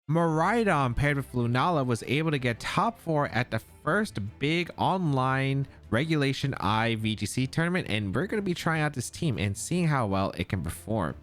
Miraidon paired with Lunala was able to get top 4 at the first big online Regulation I VGC tournament, and we're going to be trying out this team and seeing how well it can perform.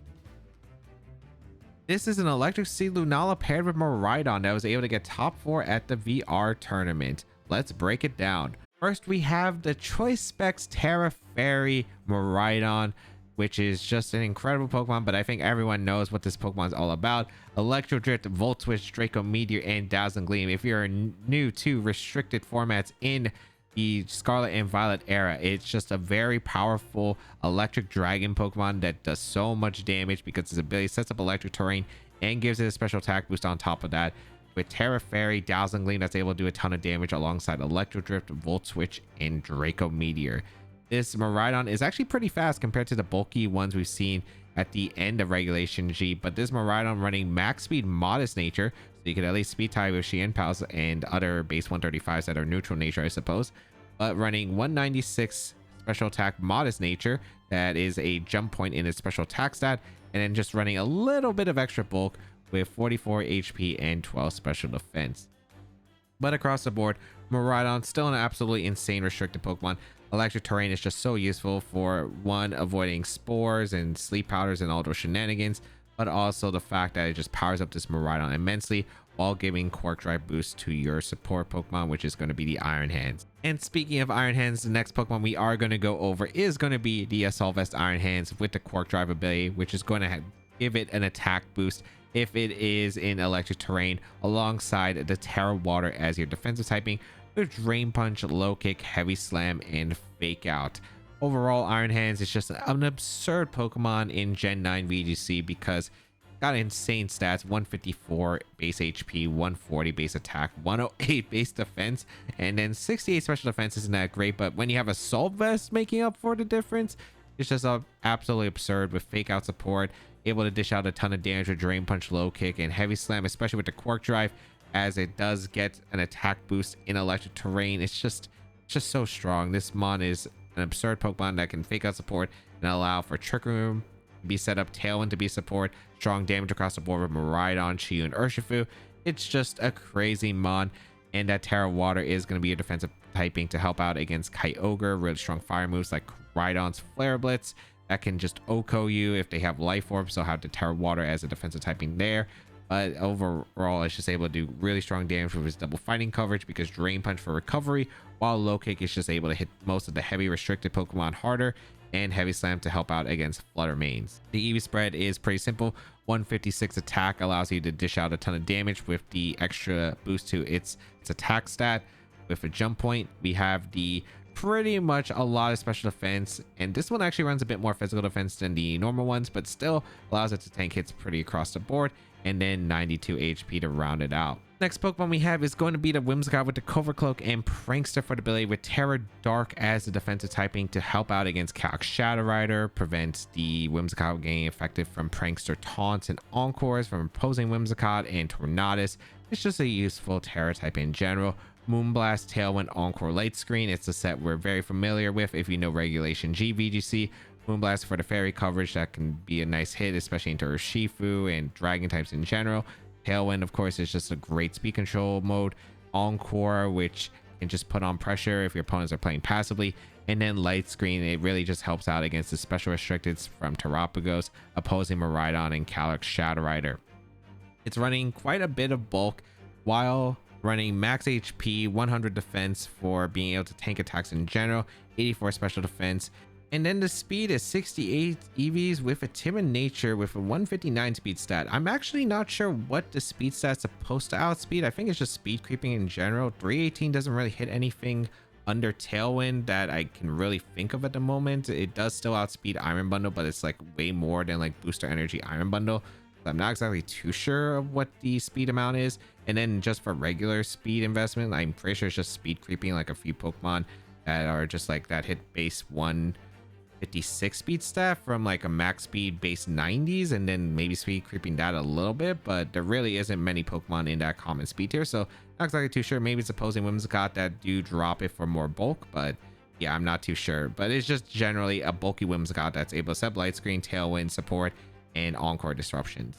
This is an Electric Seed Lunala paired with Miraidon that was able to get top 4 at the VR tournament. Let's break it down. First, we have the Choice Specs Terra Fairy Miraidon, which is just an incredible Pokemon, but I think everyone knows what this Pokemon is all about. Electro Drift, Volt Switch, Draco Meteor, and Dazzling Gleam. If you're new to restricted formats in the Scarlet and Violet era, it's just a very powerful electric dragon Pokemon that does so much damage because its ability sets up electric terrain and gives it a special attack boost on top of that. With Terra Fairy, Dazzling Gleam, that's able to do a ton of damage alongside Electro Drift, Volt Switch, and Draco Meteor. This Miraidon is actually pretty fast compared to the bulky ones we've seen at the end of Regulation G, but this Miraidon running max speed Modest Nature, so you can at least speed tie with Shein Pals and other base 135s that are neutral nature, I suppose, but running 196 special attack Modest Nature, that is a jump point in its special attack stat, and then just running a little bit of extra bulk with 44 HP and 12 special defense. But across the board, Miraidon still an absolutely insane restricted Pokemon. Electric terrain is just so useful for one, avoiding spores and sleep powders and all those shenanigans, but also the fact that it just powers up this Miraidon immensely while giving Quark Drive boost to your support Pokemon, which is going to be the Iron Hands. And speaking of Iron Hands, the next Pokemon we are going to go over is going to be the Assault Vest Iron Hands with the Quark Drive ability, which is going to give it an attack boost if it is in electric terrain, alongside the Terra Water as your defensive typing, with Drain Punch, Low Kick, Heavy Slam, and Fake Out. Overall, Iron Hands is just an absurd Pokemon in Gen 9 VGC because it got insane stats: 154 base HP, 140 base attack, 108 base defense, and then 68 special defense. Isn't that great? But when you have Assault Vest making up for the difference, it's just absolutely absurd with Fake Out support, able to dish out a ton of damage with Drain Punch, Low Kick, and Heavy Slam, especially with the Quark Drive, as it does get an attack boost in electric terrain. It's just so strong. This mon is an absurd Pokemon that can Fake Out support and allow for Trick Room to be set up, Tailwind to be support, strong damage across the board with Miraidon, Chi-Yu, and Urshifu. It's just a crazy mon, and that Terra Water is going to be a defensive typing to help out against Kyogre. Really strong fire moves like Rhydon's Flare Blitz that can just OHKO you if they have Life Orb, so have the Terra Water as a defensive typing there. But overall, it's just able to do really strong damage with his double fighting coverage because Drain Punch for recovery, while Low Kick is just able to hit most of the heavy restricted Pokemon harder, and Heavy Slam to help out against Flutter Mains. The EV spread is pretty simple. 156 attack allows you to dish out a ton of damage with the extra boost to its attack stat. With a jump point, we have the pretty much a lot of special defense, and this one actually runs a bit more physical defense than the normal ones, but still allows it to tank hits pretty across the board, and then 92 HP to round it out. Next Pokemon we have is going to be the Whimsicott with the Cover Cloak and Prankster for the ability with Terra Dark as the defensive typing to help out against Calyx Shadow Rider, prevent the Whimsicott getting affected from Prankster taunts and encores from opposing Whimsicott and Tornadus. It's just a useful Terra type in general. Moonblast, Tailwind, Encore, Light Screen. It's a set we're very familiar with if you know Regulation G VGC. Moonblast for the fairy coverage, that can be a nice hit, especially into Urshifu and dragon types in general. Tailwind, of course, is just a great speed control mode. Encore, which can just put on pressure if your opponents are playing passively. And then Light Screen, it really just helps out against the special restricteds from Terapagos, opposing Miraidon and Calyx Shadow Rider. It's running quite a bit of bulk while running max HP, 100 defense for being able to tank attacks in general, 84 special defense, and then the speed is 68 EVs with a timid nature with a 159 speed stat. I'm actually not sure what the speed stat's supposed to outspeed. I think it's just speed creeping in general. 318 doesn't really hit anything under Tailwind that I can really think of at the moment. It does still outspeed Iron Bundle, but it's like way more than like Booster Energy Iron Bundle. I'm not exactly too sure of what the speed amount is. And then just for regular speed investment, I'm pretty sure it's just speed creeping like a few Pokemon that are just like that hit base 156 speed stat from like a max speed base 90s, and then maybe speed creeping that a little bit, but there really isn't many Pokemon in that common speed tier, so not exactly too sure. Maybe it's opposing Whimsicott that do drop it for more bulk, but yeah, I'm not too sure. But it's just generally a bulky Whimsicott that's able to set Light Screen, Tailwind support, and Encore disruptions.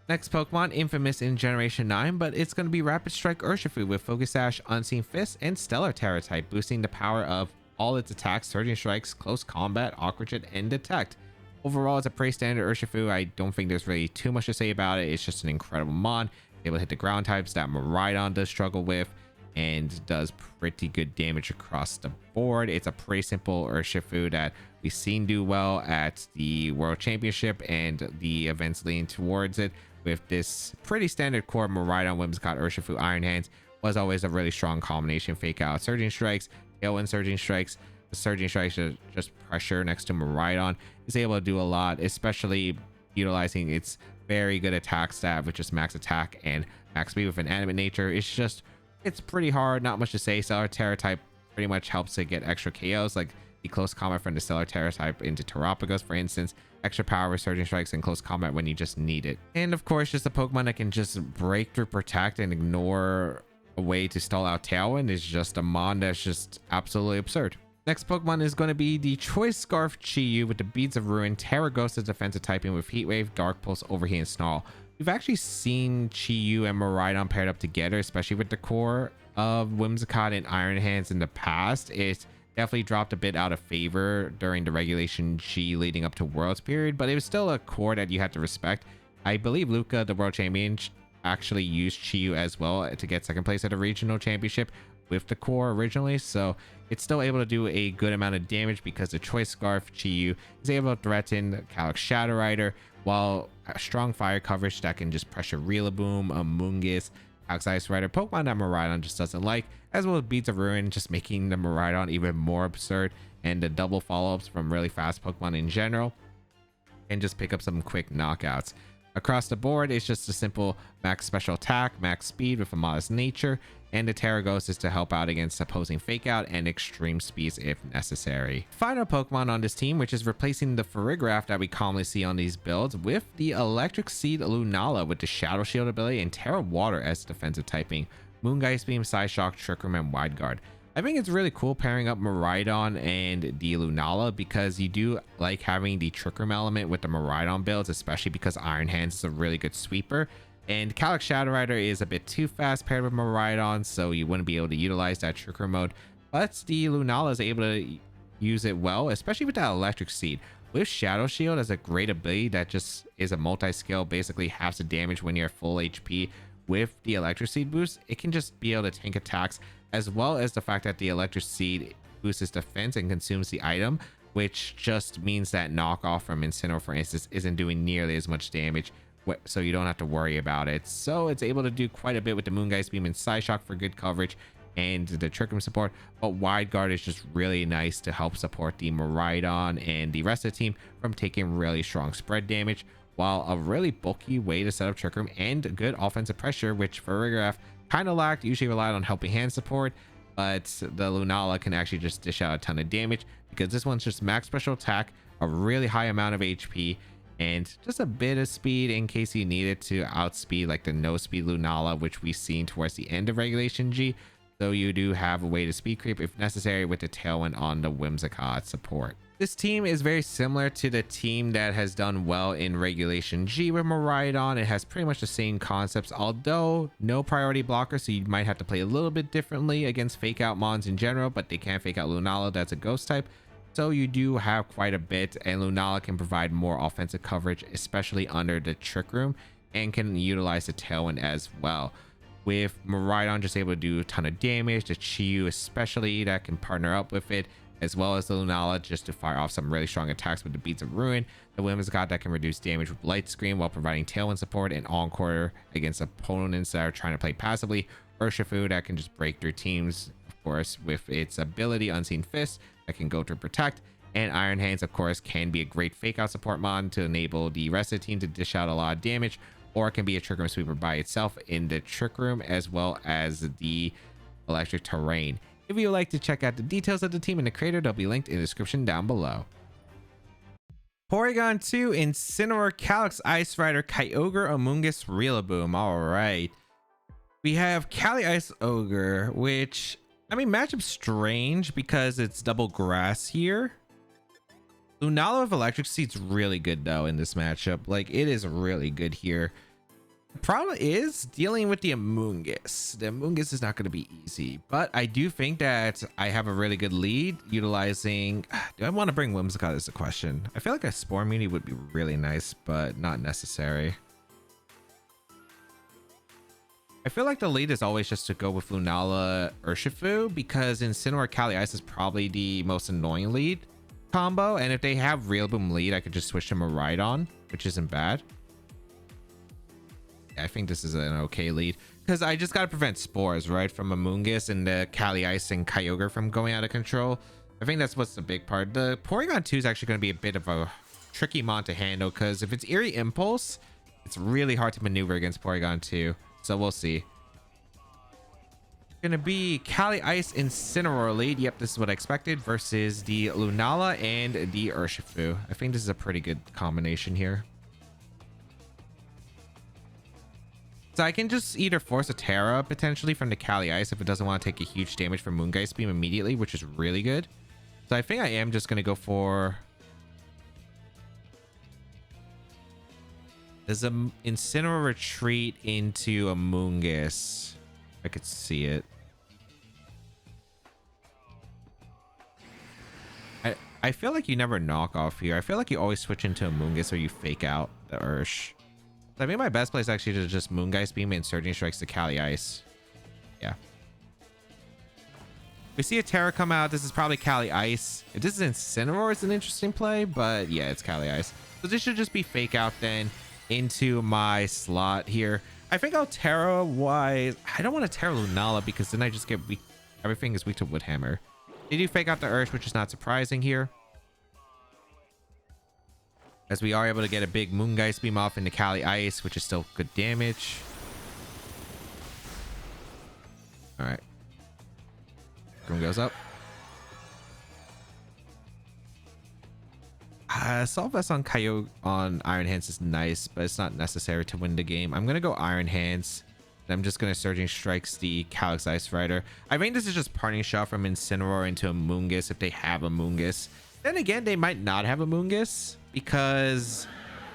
Next Pokemon, infamous in Generation 9, but it's going to be Rapid Strike Urshifu with Focus Sash, Unseen Fist, and Stellar Terra type, boosting the power of all its attacks, Surging Strikes, Close Combat, Awkward Hit, and Detect. Overall, it's a pretty standard Urshifu. I don't think there's really too much to say about it. It's just an incredible mon, able to hit the ground types that Miraidon does struggle with, and does pretty good damage across the board. It's a pretty simple Urshifu that we've seen do well at the World Championship and the events leading towards it. With this pretty standard core Miraidon, Whimsicott, Urshifu, Iron Hands was always a really strong combination. Fake Out, Surging Strikes, Tailwind Surging Strikes. The Surging Strikes are just pressure next to Miraidon is able to do a lot, especially utilizing its very good attack stat, which is max attack and max speed with an animate nature. It's pretty hard, not much to say. Stellar Terra type pretty much helps to get extra KOs, like the close combat from the Stellar Terra type into Terapagos, for instance. Extra power with Surging Strikes and close combat when you just need it. And of course, just a Pokemon that can just break through Protect and ignore a way to stall out Tailwind is just a mon that's just absolutely absurd. Next Pokemon is going to be the Choice Scarf Chi-Yu with the Beads of Ruin, Terra Ghost's defensive typing with Heat Wave, Dark Pulse, Overheat, and Snarl. We've actually seen Chi-Yu and Miraidon paired up together, especially with the core of Whimsicott and Iron Hands in the past. It definitely dropped a bit out of favor during the Regulation G leading up to Worlds period, but it was still a core that you had to respect. I believe Luca, the World Champion, actually used Chi-Yu as well to get second place at a regional championship with the core originally, so it's still able to do a good amount of damage because the Choice Scarf Chi-Yu is able to threaten Calyx Shadow Rider, while a strong fire coverage that can just pressure Rillaboom, Amoonguss, Calyx Ice Rider, Pokemon that Miraidon just doesn't like, as well as Beads of Ruin, just making the Miraidon even more absurd, and the double follow-ups from really fast Pokemon in general, and just pick up some quick knockouts. Across the board, it's just a simple max special attack, max speed with a modest nature, and the Terra Ghost is to help out against opposing Fake Out and extreme speeds if necessary. Final Pokemon on this team, which is replacing the Farigiraf that we commonly see on these builds, with the Electric Seed Lunala with the Shadow Shield ability and Terra Water as defensive typing, Moongeist Beam, Psyshock, Trick Room, and Wide Guard. I think it's really cool pairing up Miraidon and the Lunala because you do like having the Trick Room element with the Miraidon builds, especially because Iron Hands is a really good sweeper. And Calyx Shadow Rider is a bit too fast paired with Miraidon, so you wouldn't be able to utilize that Trick Room mode. But the Lunala is able to use it well, especially with that Electric Seed. With Shadow Shield as a great ability that just is a multi-skill, basically halves the damage when you're at full HP. With the Electric Seed boost, it can just be able to tank attacks, as well as the fact that the Electric Seed boosts its defense and consumes the item, which just means that knockoff from Incineroar, for instance, isn't doing nearly as much damage, so you don't have to worry about it. So it's able to do quite a bit with the Moongeist Beam and Psyshock for good coverage and the Trick Room support, but Wide Guard is just really nice to help support the Miraidon and the rest of the team from taking really strong spread damage, while a really bulky way to set up Trick Room and good offensive pressure, which Farigiraf kind of lacked, usually relied on helping hand support, but the Lunala can actually just dish out a ton of damage because this one's just max special attack, a really high amount of HP, and just a bit of speed in case you need it to outspeed like the no speed Lunala, which we've seen towards the end of Regulation G. So you do have a way to speed creep if necessary with the Tailwind on the Whimsicott support. This team is very similar to the team that has done well in Regulation G with Miraidon. It has pretty much the same concepts, although no priority blocker, so you might have to play a little bit differently against Fake Out mons in general, but they can Fake Out Lunala, that's a ghost type. So you do have quite a bit, and Lunala can provide more offensive coverage, especially under the Trick Room, and can utilize the Tailwind as well. With Miraidon just able to do a ton of damage, the Chi-Yu especially that can partner up with it, as well as the Lunala just to fire off some really strong attacks with the Beads of Ruin, the Whimsicott that can reduce damage with Light Screen while providing Tailwind support and Encore against opponents that are trying to play passively, Urshifu that can just break through teams, of course, with its ability Unseen Fist that can go to Protect, and Iron Hands, of course, can be a great Fake Out support mod to enable the rest of the team to dish out a lot of damage, or it can be a Trick Room sweeper by itself in the Trick Room as well as the Electric Terrain. If you would like to check out the details of the team and the creator, they'll be linked in the description down below. Porygon 2, Incineroar, Calyx Ice Rider, Kyogre, Amoonguss, Rillaboom. All right. We have Cali Ice Ogre, which, I mean, matchup strange because it's double grass here. Lunala with Electric Seed's really good though in this matchup. Like, it is really good here. Problem is dealing with the Amoonguss. The Amoonguss is not going to be easy, but I do think that I have a really good lead utilizing. Do I want to bring Whimsicott is the question. I feel like a Spore Muni would be really nice, but not necessary. I feel like the lead is always just to go with Lunala Urshifu because Incineroar Kali Ice is probably the most annoying lead combo, and if they have Rillaboom lead, I could just switch to Miraidon, which isn't bad. I think this is an okay lead because I just got to prevent spores, right, from Amoonguss and the Kali Ice and Kyogre from going out of control. I think that's what's the big part. The Porygon 2 is actually going to be a bit of a tricky mon to handle because if it's Eerie Impulse, it's really hard to maneuver against Porygon 2. So we'll see. Gonna be Kali Ice Incineroar lead. Yep, this is what I expected versus the Lunala and the Urshifu. I think this is a pretty good combination here. So I can just either force a Terra potentially from the Kali Ice if it doesn't want to take a huge damage from Moongeist Beam immediately, which is really good. So I think I am just going to go for... Does a Incineroar retreat into a Moongeist? I could see it. I feel like you never knock off here. I feel like you always switch into a Moongeist or you fake out the Ursh. I think my best play is actually to just Moongeist Beam and Surging Strikes to Kali Ice. Yeah. We see a Terra come out. This is probably Kali Ice. If this is Incineroar, it's an interesting play, but yeah, it's Kali Ice. So this should just be fake out then into my slot here. I think I'll Terra wise. I don't want to Terra Lunala because then I just get weak. Everything is weak to Wood Hammer. They do fake out the Ursh, which is not surprising here, as we are able to get a big Moongeist Beam off into Kali Ice, which is still good damage. All right. Groom goes up. Assault Vest on Kyogre on Iron Hands is nice, but it's not necessary to win the game. I'm going to go Iron Hands. I'm just going to Surging Strikes the Calyx Ice Rider. I think this is just Parting Shot from Incineroar into a Moongeist if they have a Moongeist. Then again, they might not have a Moongeist, because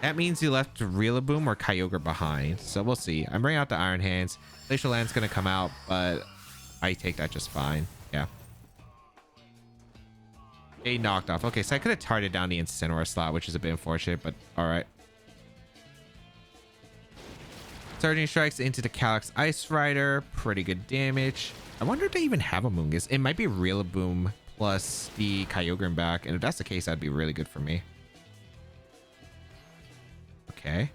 that means you left Rillaboom or Kyogre behind. So we'll see. I'm bringing out the Iron Hands. Glacial Land's going to come out, but I take that just fine. Yeah. They knocked off. Okay, so I could have targeted down the Incineroar slot, which is a bit unfortunate, but all right. Surging Strikes into the Calyx Ice Rider. Pretty good damage. I wonder if they even have a Moongeist. It might be Rillaboom plus the Kyogre back, and if that's the case, that'd be really good for me. Okay.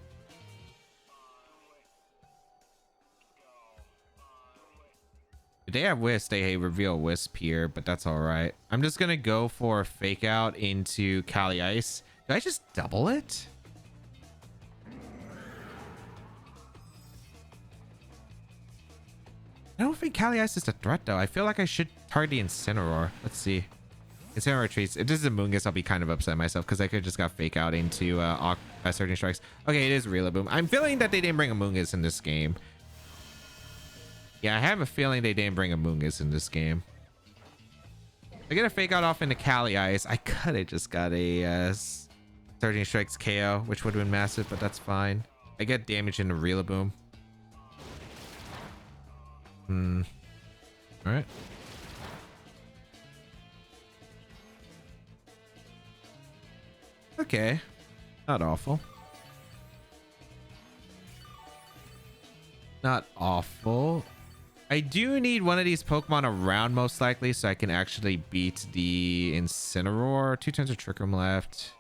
If they have Wisp, they reveal Wisp here, but that's all right. I'm just gonna go for a fake out into Kali Ice. Did I just double it? I don't think Kali Ice is a threat though. I feel like I should target the Incineroar. Let's see. Incineroar retreats. If this is a Moongeist, I'll be kind of upset myself because I could just got fake out into Surging Strikes. Okay, it is Rillaboom. I'm feeling that they didn't bring a Moongeist in this game. Yeah, I have a feeling they didn't bring a Moongeist in this game. I get a fake out off into Kali Ice. I could have just got a Surging Strikes KO, which would have been massive, but that's fine. I get damage into Rillaboom. All right. Okay. Not awful. Not awful. I do need one of these Pokemon around most likely so I can actually beat the Incineroar. 2 turns of Trick Room left.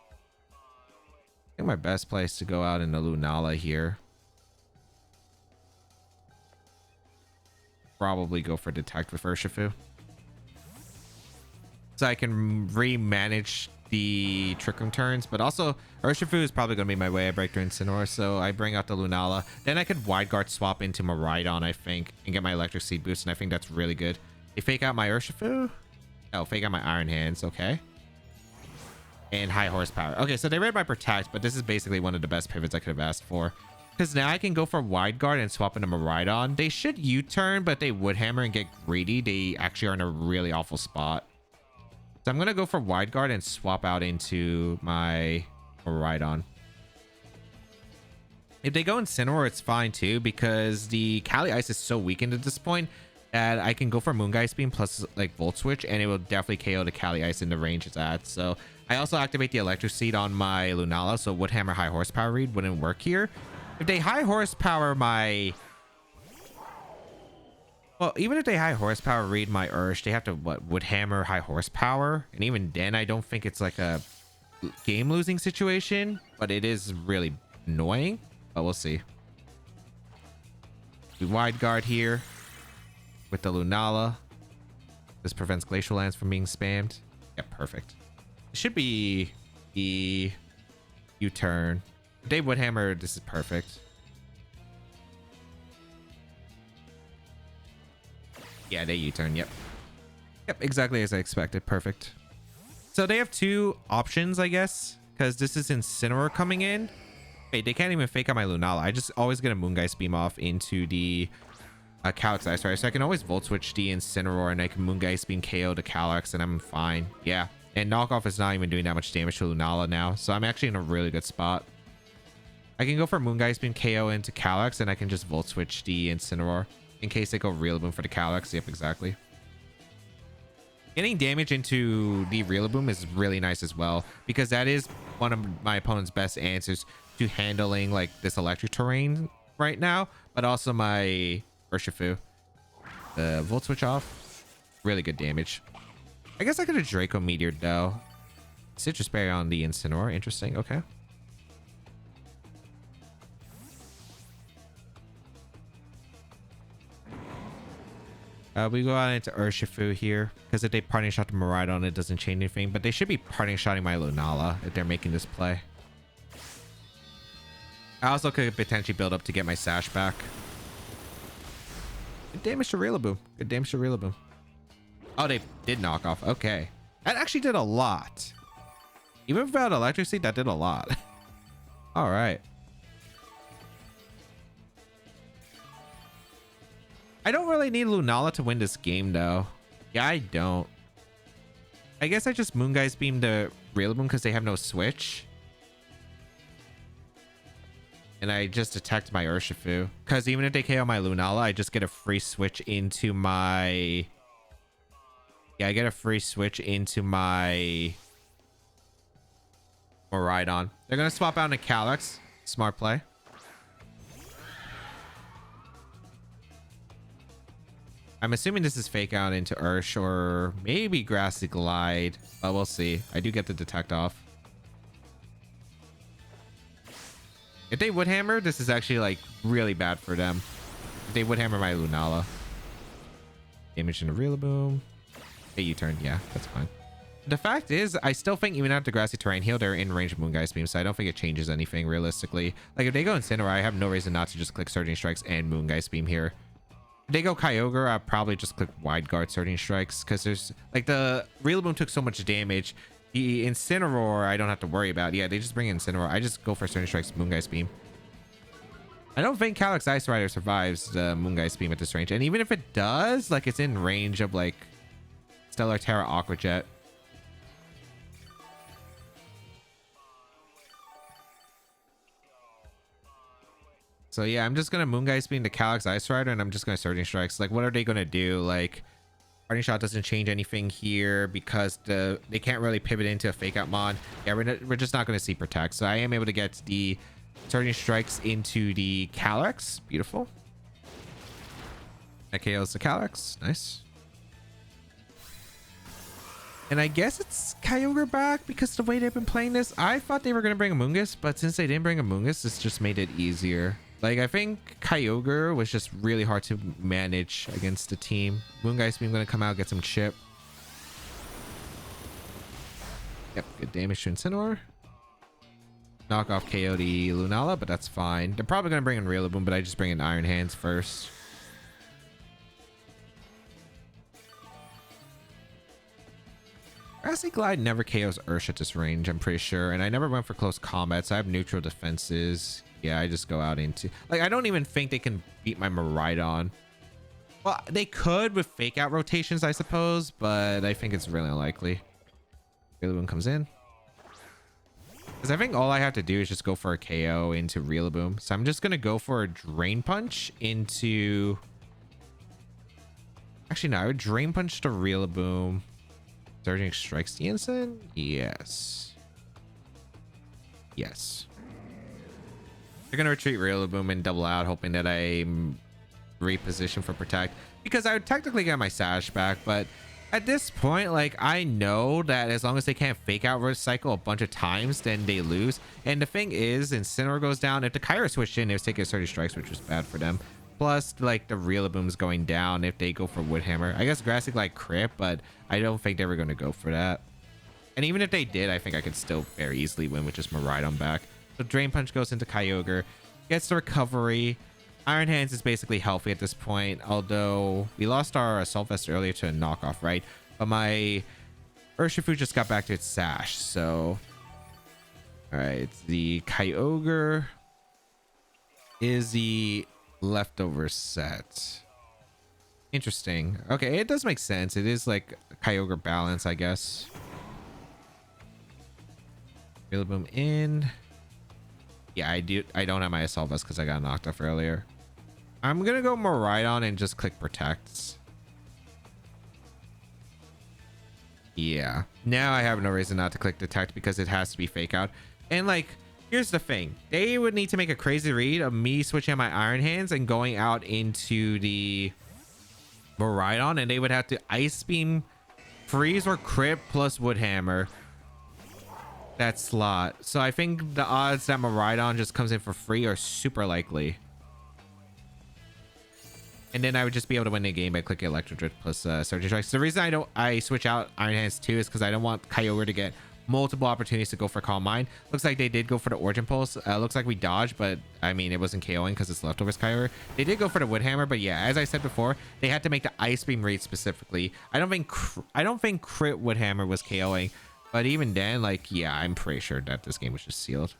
I think my best place to go out in the Lunala here. Probably go for Detect with Urshifu, so I can remanage the Trick Room turns, but also Urshifu is probably going to be my way I break through Incineroar, so I bring out the Lunala. Then I could Wide Guard swap into Miraidon, I think, and get my Electric Seed boost, and I think that's really good. They fake out my Urshifu? Oh, fake out my Iron Hands, okay. And High Horsepower. Okay, so they read my Protect, but this is basically one of the best pivots I could have asked for. Because now I can go for Wide Guard and swap into Miraidon. They should U-turn, but they Wood Hammer and get greedy. They actually are in a really awful spot. So I'm going to go for Wide Guard and swap out into my Miraidon. If they go Incineroar, it's fine too, because the Kali Ice is so weakened at this point that I can go for Moongeist Beam plus like Volt Switch, and it will definitely KO the Kali Ice in the range it's at. So I also activate the Electric Seed on my Lunala, so Wood Hammer high horsepower read wouldn't work here. If they high horsepower my... Well, even if they high horsepower read my Ursh, they have to, what, Wood Hammer high horsepower? And even then, I don't think it's like a game-losing situation, but it is really annoying. But we'll see. We wide guard here with the Lunala. This prevents Glacial Lance from being spammed. Yeah, perfect. It should be the U-turn. Dave Woodhammer, this is perfect. Yeah, they U-turn, yep. Yep, exactly as I expected. Perfect. So they have two options, I guess, because this is Incineroar coming in. Wait, they can't even fake out my Lunala. I just always get a Moongeist Beam off into the Calyx Ice Rider. So I can always Volt Switch the Incineroar and I can Moongeist Beam KO the Calyx and I'm fine. Yeah. And Knockoff is not even doing that much damage to Lunala now. So I'm actually in a really good spot. I can go for Moongeist Beam KO into Calyx and I can just Volt Switch the Incineroar in case they go Rillaboom for the Calyx. Yep, exactly. Getting damage into the Rillaboom is really nice as well, because that is one of my opponent's best answers to handling like this electric terrain right now, but also my Urshifu. The Volt Switch off, really good damage. I guess I could have Draco Meteored though. Citrus Berry on the Incineroar, interesting. Okay. We go out into Urshifu here, because if they parting shot the Miraidon, it doesn't change anything, but they should be parting shotting my Lunala if they're making this play. I also could potentially build up to get my Sash back. Good damage to Rillaboom. Good damage to Rillaboom. Oh, they did knock off. Okay. That actually did a lot. Even without Electric Seed, that did a lot. All right. I don't really need Lunala to win this game, though. Yeah, I don't. I guess I just Moongeist Beam the Rillaboom because they have no switch. And I just attacked my Urshifu. Because even if they KO my Lunala, I just get a free switch into my... Yeah, I get a free switch into my... Miraidon. They're going to swap out into Calyx. Smart play. I'm assuming this is fake out into Ursh or maybe Grassy Glide, but we'll see. I do get the Detect off. If they Wood Hammer, this is actually like really bad for them. If they Wood Hammer my Lunala. Damage into Rillaboom. Hey, U-turn. Yeah, that's fine. The fact is, I still think even after Grassy Terrain Heal, they're in range of Moongeist Beam, so I don't think it changes anything realistically. Like if they go Incineroar, I have no reason not to just click Surging Strikes and Moongeist Beam here. If they go Kyogre, I'll probably just click Wide Guard Surging Strikes, because there's like the Rillaboom took so much damage. The Incineroar I don't have to worry about. Yeah, they just bring in Incineroar. I just go for Surging Strikes, Moongeist Beam. I don't think Calyx Ice Rider survives the Moongeist Beam at this range, and even if it does, like it's in range of like Stellar Terra Aqua Jet. So yeah, I'm just gonna Moongeist Beam the Calyx Ice Rider, and I'm just gonna Surging Strikes. Like, what are they gonna do? Like, Parting Shot doesn't change anything here because they can't really pivot into a Fake Out Mon. Yeah, we're just not gonna see Protect. So I am able to get the Surging Strikes into the Calyx. Beautiful. That KOs the Calyx. Nice. And I guess it's Kyogre back because the way they've been playing this. I thought they were gonna bring a Moongus, but since they didn't bring a Moongus, this just made it easier. Like, I think Kyogre was just really hard to manage against the team. Moongeist Beam gonna come out, get some chip. Yep, good damage to Incineroar. Knock off KO the Lunala, but that's fine. They're probably gonna bring in Rillaboom, but I just bring in Iron Hands first. Grassy Glide never KOs Ursh at this range, I'm pretty sure. And I never went for close combat, so I have neutral defenses. Yeah, I just go out into... Like, I don't even think they can beat my Miraidon. Well, they could with fake out rotations, I suppose, but I think it's really unlikely. Rillaboom comes in. Because I think all I have to do is just go for a KO into Rillaboom. So I'm just going to go for a Drain Punch into... Actually, no, I would Drain Punch to Rillaboom. Surging Strikes the Instant? Yes. Yes. They're going to retreat Rillaboom and double out, hoping that I reposition for Protect. Because I would technically get my Sash back, but at this point, like, I know that as long as they can't Fake Out Recycle a bunch of times, then they lose. And the thing is, Incineroar goes down. If the Kyra switched in, it was taking 30 strikes, which was bad for them. Plus, like, the Rillaboom's going down if they go for Wood Hammer. I guess Grassy like crit, but I don't think they were going to go for that. And even if they did, I think I could still very easily win with just Miraidon back. So Drain Punch goes into Kyogre, gets the recovery. Iron Hands is basically healthy at this point, although we lost our Assault Vest earlier to a knockoff, right? But my Urshifu just got back to its Sash, so... Alright, the Kyogre is the leftover set. Interesting. Okay, it does make sense. It is like Kyogre balance, I guess. Rillaboom in. Yeah, I don't have my Assault Vest because I got knocked off earlier. I'm gonna go Miraidon and just click Protect. Yeah. Now I have no reason not to click Detect because it has to be Fake Out. And like, here's the thing. They would need to make a crazy read of me switching my Iron Hands and going out into the Miraidon, and they would have to Ice Beam, Freeze, or Crit plus Wood Hammer that slot. So I think the odds that Miraidon just comes in for free are super likely. And then I would just be able to win the game by clicking Electric Drift plus Surging Strikes. The reason I switch out Iron Hands too is because I don't want Kyogre to get multiple opportunities to go for Calm Mind. Looks like they did go for the Origin Pulse. Looks like we dodged, but I mean, it wasn't KOing because it's leftovers Kyogre. They did go for the Wood Hammer, but yeah, as I said before, they had to make the Ice Beam read specifically. I don't think Crit Wood Hammer was KOing, but even then, like, yeah, I'm pretty sure that this game was just sealed.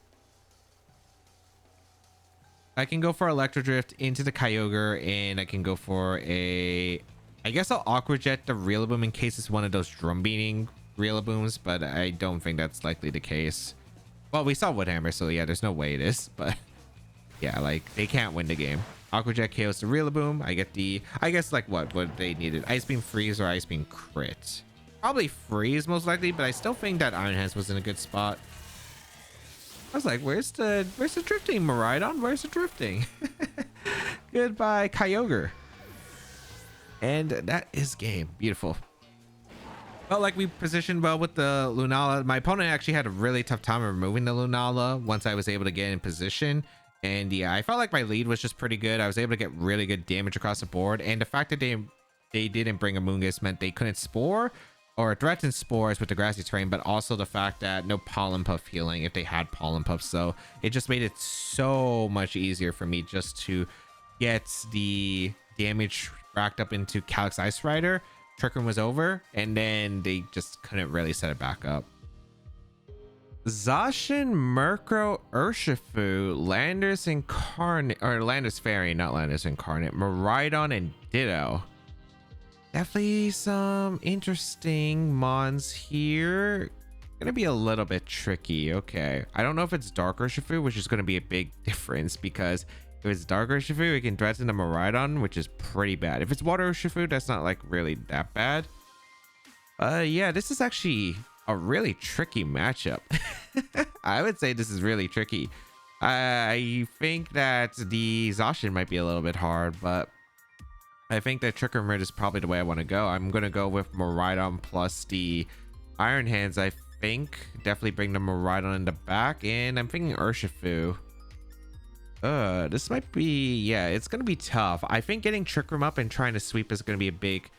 I can go for Electro Drift into the Kyogre, and I can go for a... I guess I'll Aqua Jet the Rillaboom in case it's one of those drum beating Rillabooms, but I don't think that's likely the case. Well, we saw Wood Hammer, so yeah, there's no way it is, but yeah, like, they can't win the game. Aqua Jet KOs the Rillaboom. I get the... I guess, like, what they needed? Ice Beam Freeze or Ice Beam Crit? Probably Freeze, most likely, but I still think that Iron Hands was in a good spot. I was like, where's the drifting, Miraidon? Where's the drifting? Goodbye, Kyogre. And that is game. Beautiful. Well, like, we positioned well with the Lunala. My opponent actually had a really tough time removing the Lunala once I was able to get in position. And yeah, I felt like my lead was just pretty good. I was able to get really good damage across the board. And the fact that they didn't bring a Moongus meant they couldn't Spore or threaten Spores with the grassy terrain, but also the fact that no Pollen Puff healing if they had Pollen Puff. So it just made it so much easier for me just to get the damage racked up into Calyx Ice Rider. Trick Room was over, and then they just couldn't really set it back up. Zacian, Murkrow, Urshifu, Landorus Incarnate, or Landorus Fairy, not Landorus Incarnate, Miraidon, and Ditto. Definitely some interesting mons here. Gonna be a little bit tricky. Okay, I don't know if it's Dark Urshifu, which is gonna be a big difference, because if it's Dark Urshifu, it can threaten the Miraidon, which is pretty bad. If it's Water Urshifu, that's not like really that bad. Yeah, this is actually a really tricky matchup. I would say this is really tricky. I think that the Zacian might be a little bit hard, but I think that Trick Room is probably the way I want to go. I'm going to go with Miraidon plus the Iron Hands, I think. Definitely bring the Miraidon in the back, and I'm thinking Urshifu. This might be... yeah, it's going to be tough. I think getting Trick Room up and trying to sweep is going to be a big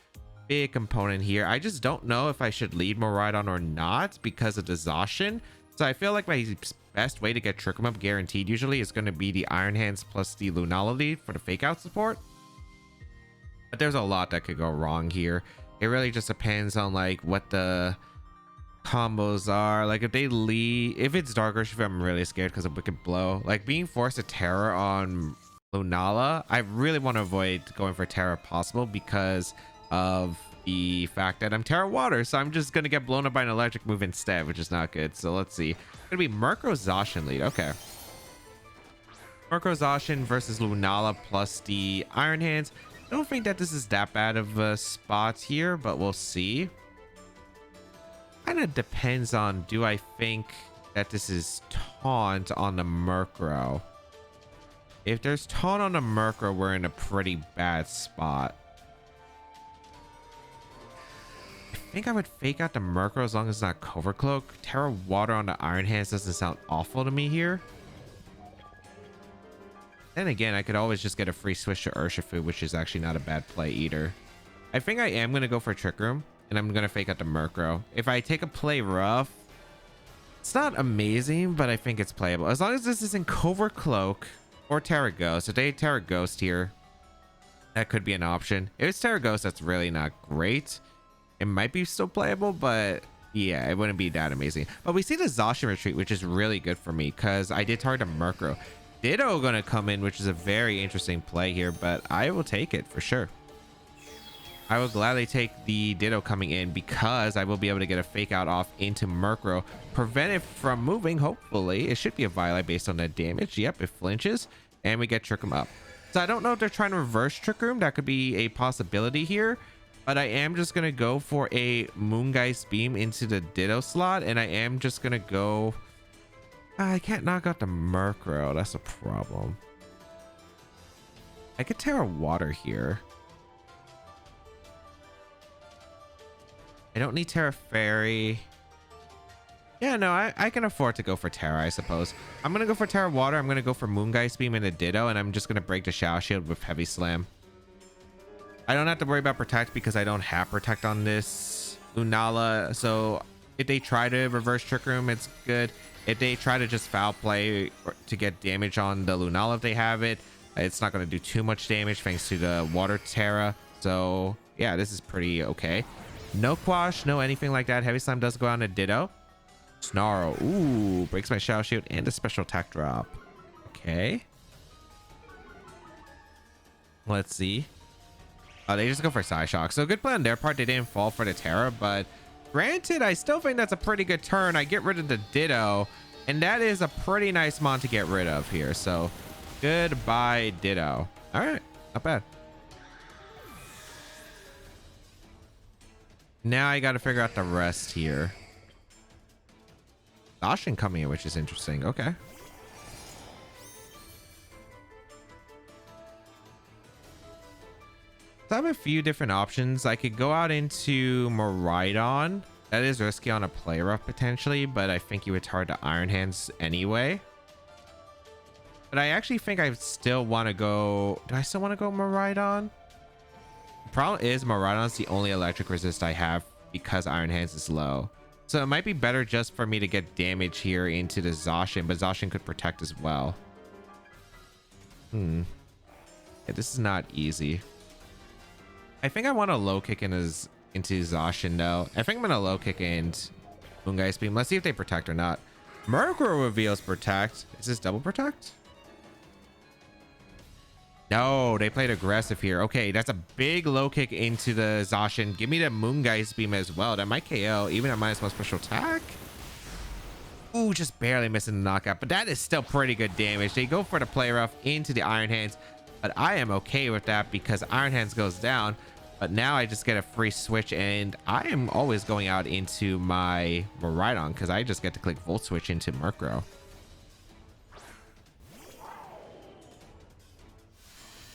component here. I just don't know if I should lead Miraidon or not because of the Zacian. So I feel like my best way to get Trick Room up guaranteed usually is going to be the Iron Hands plus the Lunala lead for the Fake Out support. But there's a lot that could go wrong here. It really just depends on like what the combos are. Like if they lead, if it's Dark Urshifu, I'm really scared because of Wicked Blow. Like being forced to Terror on Lunala, I really want to avoid going for Terror if possible because of the fact that I'm Terra Water, so I'm just gonna get blown up by an electric move instead, which is not good. So let's see. Gonna be Murkrow Zacian lead. Okay. Murkrow Zacian versus Lunala plus the Iron Hands. I don't think that this is that bad of a spot here, but we'll see. Kind of depends on, do I think that this is taunt on the Murkrow? If there's taunt on the Murkrow, we're in a pretty bad spot. I think I would fake out the Murkrow as long as it's not Cover Cloak. Terra Water on the Iron Hands doesn't sound awful to me here. Then again, I could always just get a free switch to Urshifu, which is actually not a bad play either. I think I am going to go for Trick Room, and I'm going to fake out the Murkrow. If I take a play rough, it's not amazing, but I think it's playable. As long as this isn't Cover Cloak or Terra Ghost. If they Terra Ghost here, that could be an option. If it's Terra Ghost, that's really not great. It might be still playable, but yeah, it wouldn't be that amazing. But we see the Zacian retreat, which is really good for me because I did target a Murkrow. Ditto gonna come in, which is a very interesting play here, but I will take it for sure. I will gladly take the Ditto coming in because I will be able to get a fake out off into Murkrow, prevent it from moving. Hopefully it should be a Violet based on that damage. Yep, it flinches and we get Trick Room up. So I don't know if they're trying to reverse Trick Room. That could be a possibility here, but I am just gonna go for a Moongeist Beam into the Ditto slot, and I am just gonna go. I can't knock out the Murkrow. That's a problem. I could Terra Water here. I don't need Terra Fairy. Yeah, no, I can afford to go for Terra, I suppose. I'm going to go for Terra Water. I'm going to go for Moongeist Beam and a Ditto, and I'm just going to break the Shadow Shield with Heavy Slam. I don't have to worry about Protect because I don't have Protect on this Lunala. So if they try to reverse Trick Room, it's good. If they try to just foul play to get damage on the Lunala, if they have it, it's not going to do too much damage thanks to the Water Terra. So yeah, this is pretty okay. No Quash, no anything like that. Heavy Slam does go on a Ditto. Snarl, ooh, breaks my Shadow Shield and a special attack drop. Okay. Let's see. Oh, they just go for Psyshock. So good play on their part. They didn't fall for the Terra, but granted, I still think that's a pretty good turn. I get rid of the Ditto, and that is a pretty nice mon to get rid of here. So goodbye, Ditto. All right, not bad. Now I got to figure out the rest here. Zacian coming in, which is interesting. Okay. So I have a few different options. I could go out into Miraidon. That is risky on a play rough potentially, but I think you would target the Iron Hands anyway. But I actually think I still want to go. Do I still want to go Miraidon? The problem is Miraidon's the only electric resist I have because Iron Hands is low. So it might be better just for me to get damage here into the Zacian, but Zacian could protect as well. Yeah, this is not easy. I think I want to low kick into Zacian though. I think I'm gonna low kick and Moongeist Beam. Let's see if they protect or not. Murkrow reveals protect. Is this double protect? No, they played aggressive here. Okay, that's a big low kick into the Zacian. Give me the Moongeist Beam as well. That might KO, even at -1 special attack. Ooh, just barely missing the knockout, but that is still pretty good damage. They go for the play rough into the Iron Hands, but I am okay with that because Iron Hands goes down. But now I just get a free switch, and I am always going out into my Miraidon because I just get to click Volt Switch into Murkrow.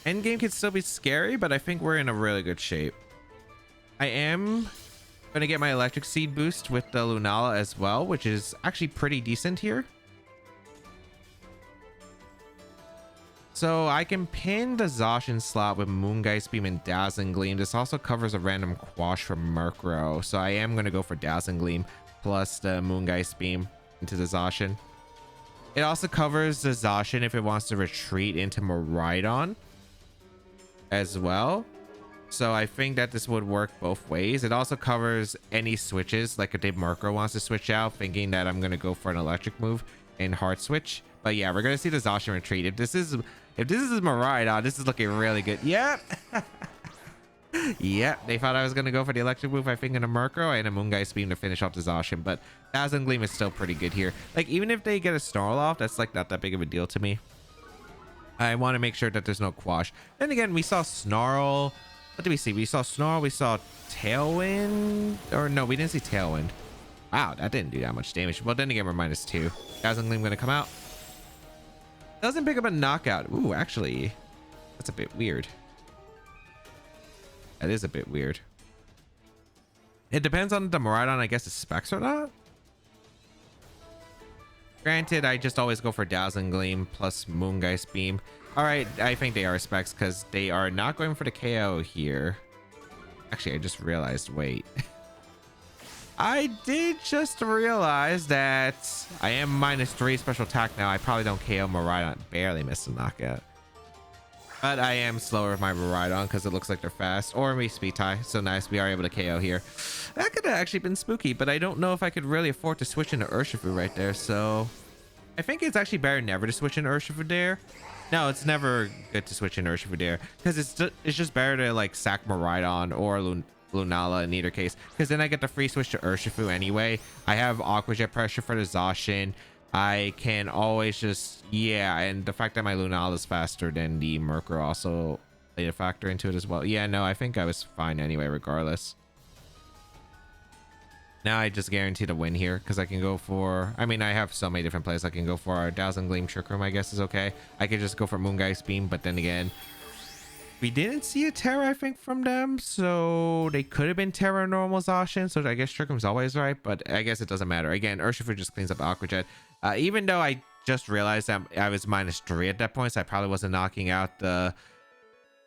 Endgame can still be scary, but I think we're in a really good shape. I am going to get my Electric Seed boost with the Lunala as well, which is actually pretty decent here. So I can pin the Zacian slot with Moongeist Beam and Dazzling Gleam. This also covers a random Quash from Murkrow. So I am going to go for Dazzling Gleam plus the Moongeist Beam into the Zacian. It also covers the Zacian if it wants to retreat into Miraidon as well. So I think that this would work both ways. It also covers any switches, like if Dave Murkrow wants to switch out, thinking that I'm going to go for an electric move and hard switch. But yeah, we're going to see the Zacian retreat. If this is Miraidon, this is looking really good. Yep. Yep, they thought I was going to go for the electric move, I think, in a Murkrow and a Moongeist Beam to finish off the Zacian, but Dazzling Gleam is still pretty good here. Like, even if they get a Snarl off, that's like not that big of a deal to me. I want to make sure that there's no Quash. Then again, we saw Snarl. What did we see? We saw Snarl, we saw Tailwind, or no, we didn't see Tailwind. Wow, that didn't do that much damage. Well, then again, we're -2. Dazzling Gleam gonna come out. Doesn't pick up a knockout. Ooh, actually, that's a bit weird. That is a bit weird. It depends on the Miraidon, I guess, the specs or not. Granted, I just always go for Dazzling Gleam plus Moongeist Beam. All right, I think they are specs because they are not going for the KO here. Actually, I just realized, wait. I did just realize that I am -3 special attack now. I probably don't KO Miraidon. Barely missed a knockout. But I am slower with my Miraidon because it looks like they're fast. Or we speed tie. So nice. We are able to KO here. That could have actually been spooky, but I don't know if I could really afford to switch into Urshifu right there. So I think it's actually better never to switch into Urshifu there. No, it's never good to switch into Urshifu there because it's just better to like sack Miraidon or Lunala in either case, because then I get the free switch to Urshifu anyway. I have Aqua Jet pressure for the Zacian. I can always just, yeah, and the fact that my Lunala is faster than the Murkrow also played a factor into it as well. Yeah, no, I think I was fine anyway regardless. Now I just guarantee to win here because I can go for, I mean, I have so many different plays. I can go for our Dazzling Gleam Trick Room, I guess is okay. I could just go for Moongeist Beam, but then again, we didn't see a Terra, I think, from them, so they could have been Terra normal Zacian, so I guess Trick Room's always right, but I guess it doesn't matter. Again, Urshifu just cleans up Aqua Jet. Even though I just realized that I was -3 at that point, so I probably wasn't knocking out the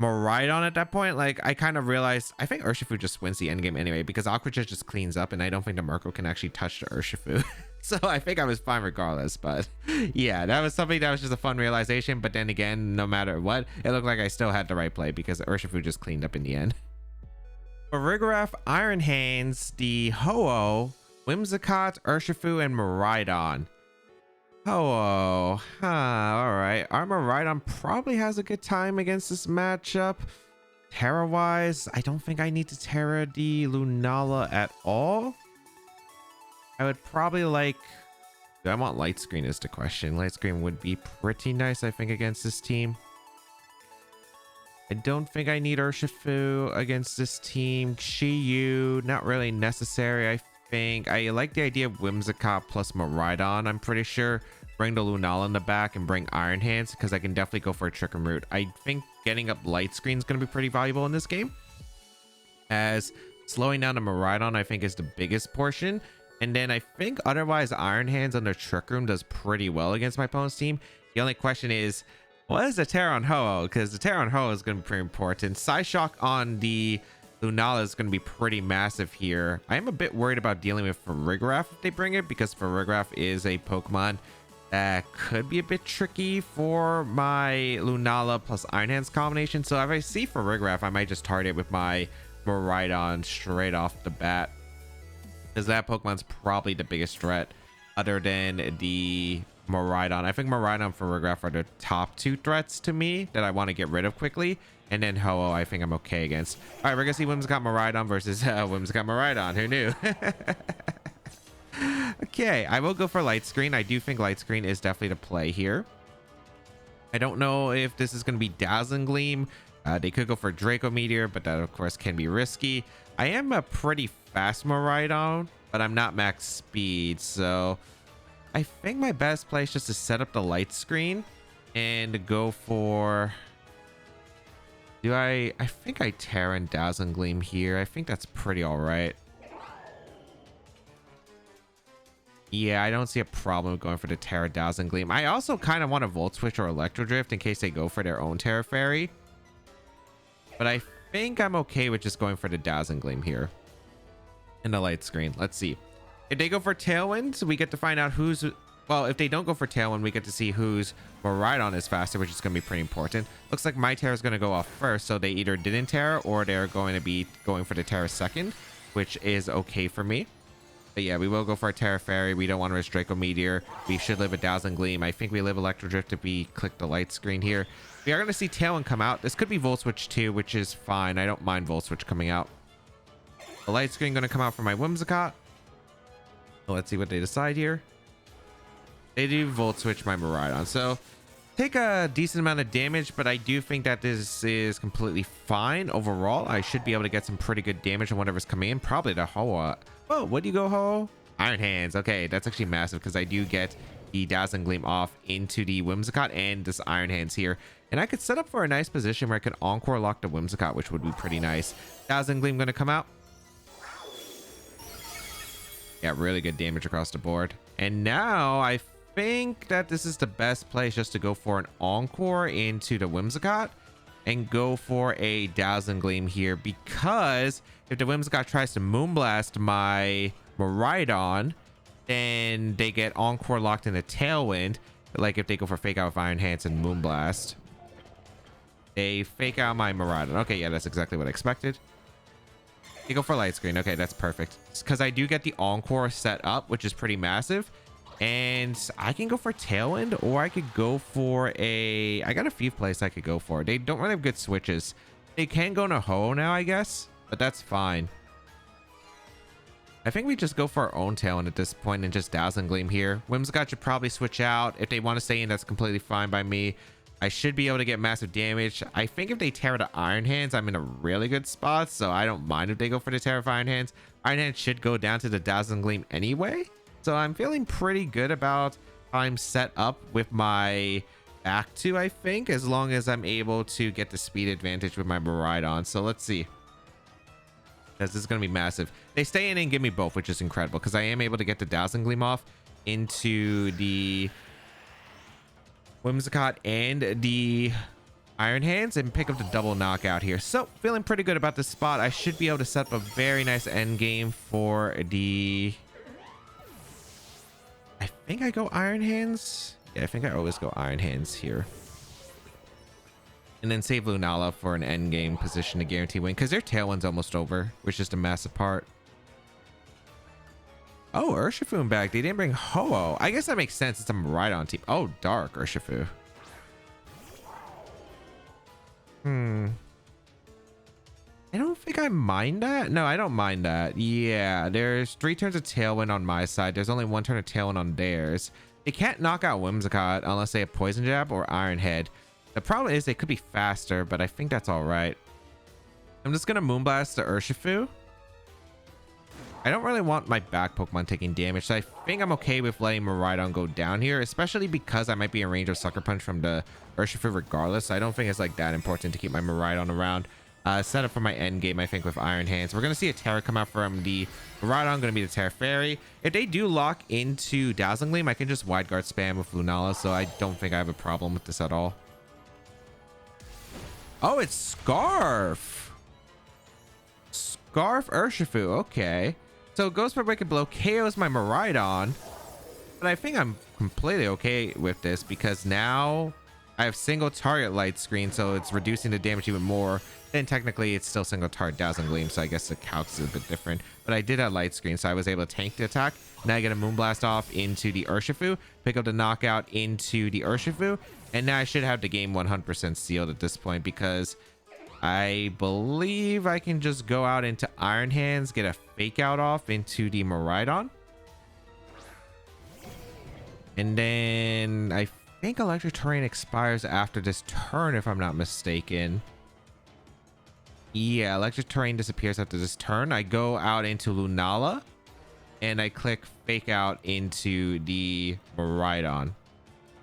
Miraidon at that point. Like, I kind of realized, I think Urshifu just wins the endgame anyway, because Aqua Jet just cleans up, and I don't think the Murkrow can actually touch the Urshifu. So I think I was fine regardless, but yeah, that was something that was just a fun realization. But then again, no matter what, it looked like I still had the right play because Urshifu just cleaned up in the end. For Rigorath, Iron Hands, the Ho-Oh, Whimsicott, Urshifu, and Miraidon. Ho-Oh, all right. Our Miraidon probably has a good time against this matchup. Terra-wise, I don't think I need to Terra the Lunala at all. I would probably like, I want Light Screen is the question. Light Screen would be pretty nice, I think, against this team. I don't think I need Urshifu against this team. Shiyu, not really necessary, I think. I like the idea of Whimsicott plus Miraidon, I'm pretty sure. Bring the Lunala in the back and bring Iron Hands because I can definitely go for a Trick 'em route. I think getting up Light Screen is going to be pretty valuable in this game, as slowing down the Miraidon, I think, is the biggest portion. And then I think otherwise Iron Hands on the Trick Room does pretty well against my opponent's team. The only question is, what is the Terra on Ho-Oh? Because the Terra on Ho-Oh is going to be pretty important. Psyshock on the Lunala is going to be pretty massive here. I am a bit worried about dealing with Rigorath if they bring it, because Rigorath is a Pokemon that could be a bit tricky for my Lunala plus Iron Hands combination. So if I see Rigorath, I might just target with my Miraidon straight off the bat, because that Pokemon's probably the biggest threat other than the Miraidon. I think Miraidon for Rigorath are the top 2 threats to me that I want to get rid of quickly. And then Ho-Oh, I think I'm okay against. All right, we're going to see Whimsicott Miraidon versus Whimsicott Miraidon. Who knew? Okay, I will go for Light Screen. I do think Light Screen is definitely the play here. I don't know if this is going to be Dazzling Gleam. They could go for Draco Meteor, but that, of course, can be risky. I am a pretty fast Miraidon, but I'm not max speed, so I think my best play is just to set up the Light Screen and go for... I think I Terra and Dazzling Gleam here. I think that's pretty all right. Yeah, I don't see a problem with going for the Terra Dazzling Gleam. I also kind of want a Volt Switch or Electro Drift in case they go for their own Terra Fairy. But I think I'm okay with just going for the Dazzling Gleam here. And the Light Screen. Let's see. If they go for Tailwind, we get to find out who's... Well, if they don't go for Tailwind, we get to see whose Miraidon is faster, which is going to be pretty important. Looks like my Terra is going to go off first, so they either didn't Terra or they're going to be going for the Terra second, which is okay for me. But yeah, we will go for a Terra Fairy. We don't want to risk Draco Meteor. We should live a Dazzling Gleam. I think we live Electro Drift if we click the light screen here. We are going to see Tailwind come out. This could be Volt Switch too, which is fine. I don't mind Volt Switch coming out. The light screen going to come out for my Whimsicott. Let's see what they decide here. They do Volt Switch my Miraidon. So take a decent amount of damage, but I do think that this is completely fine overall. I should be able to get some pretty good damage on whatever's coming in. Probably the Hoa. Oh, what do you go, Ho? Iron Hands. Okay, that's actually massive because I do get the Dazzling Gleam off into the Whimsicott and this Iron Hands here. And I could set up for a nice position where I could Encore lock the Whimsicott, which would be pretty nice. Dazzling Gleam going to come out. Yeah, really good damage across the board. And now I think that this is the best place just to go for an Encore into the Whimsicott and go for a Dazzling Gleam here, because if the Whimsicott tries to Moonblast my Miraidon, then they get Encore locked in a Tailwind. Like if they go for Fake Out with Iron Hands and Moonblast, they Fake Out my Miraidon. Okay, yeah, that's exactly what I expected. You go for Light Screen. Okay, that's perfect. Because I do get the Encore set up, which is pretty massive. And I can go for Tailwind, or I could go for a... I got a few plays I could go for. They don't really have good switches. They can go into Ho now, I guess. But that's fine. I think we just go for our own Tailwind at this point and just Dazzling Gleam here. Whimsicott should probably switch out. If they want to stay in, that's completely fine by me. I should be able to get massive damage. I think if they Terra to Iron Hands, I'm in a really good spot, so I don't mind if they go for the Terra of Iron Hands. Iron Hands should go down to the Dazzling Gleam anyway, so I'm feeling pretty good about how I'm set up with my back two, I think, as long as I'm able to get the speed advantage with my Miraidon. So let's see, because this is going to be massive. They stay in and give me both, which is incredible, because I am able to get the Dazzling Gleam off into the Whimsicott and the Iron Hands and pick up the double knockout here. So feeling pretty good about this spot. I should be able to set up a very nice end game for the... I think I go Iron Hands. Yeah, I think I always go Iron Hands here. And then save Lunala for an end game position to guarantee win, because their Tailwind's almost over, which is the massive part. Oh, Urshifu back. They didn't bring Ho-Oh. I guess that makes sense. It's a Miraidon team. Oh, dark Urshifu. I don't think I mind that. No, I don't mind that. Yeah, there's 3 turns of Tailwind on my side. There's only 1 turn of Tailwind on theirs. They can't knock out Whimsicott unless they have Poison Jab or Iron Head. The problem is they could be faster, but I think that's all right. I'm just going to Moonblast the Urshifu. I don't really want my back Pokemon taking damage, so I think I'm okay with letting Miraidon go down here, especially because I might be in range of Sucker Punch from the Urshifu regardless. So I don't think it's like that important to keep my Miraidon around. Set up for my end game, I think, with Iron Hands. We're going to see a Terra come out from the Miraidon, going to be the Terra Fairy. If they do lock into Dazzling Gleam, I can just Wide Guard spam with Lunala, so I don't think I have a problem with this at all. Oh, it's Scarf. Scarf Urshifu, okay. So goes for Wicked Blow, KOs my Miraidon, but I think I'm completely okay with this because now I have single target light screen, so it's reducing the damage even more. Then technically it's still single target Dazzling Gleam, so I guess the calcs is a bit different. But I did have light screen, so I was able to tank the attack. Now I get a Moonblast off into the Urshifu, pick up the knockout into the Urshifu, and now I should have the game 100% sealed at this point because I believe I can just go out into Iron Hands, get a Fake Out off into the Miraidon. And then I think Electric Terrain expires after this turn, if I'm not mistaken. Yeah, Electric Terrain disappears after this turn. I go out into Lunala, and I click Fake Out into the Miraidon.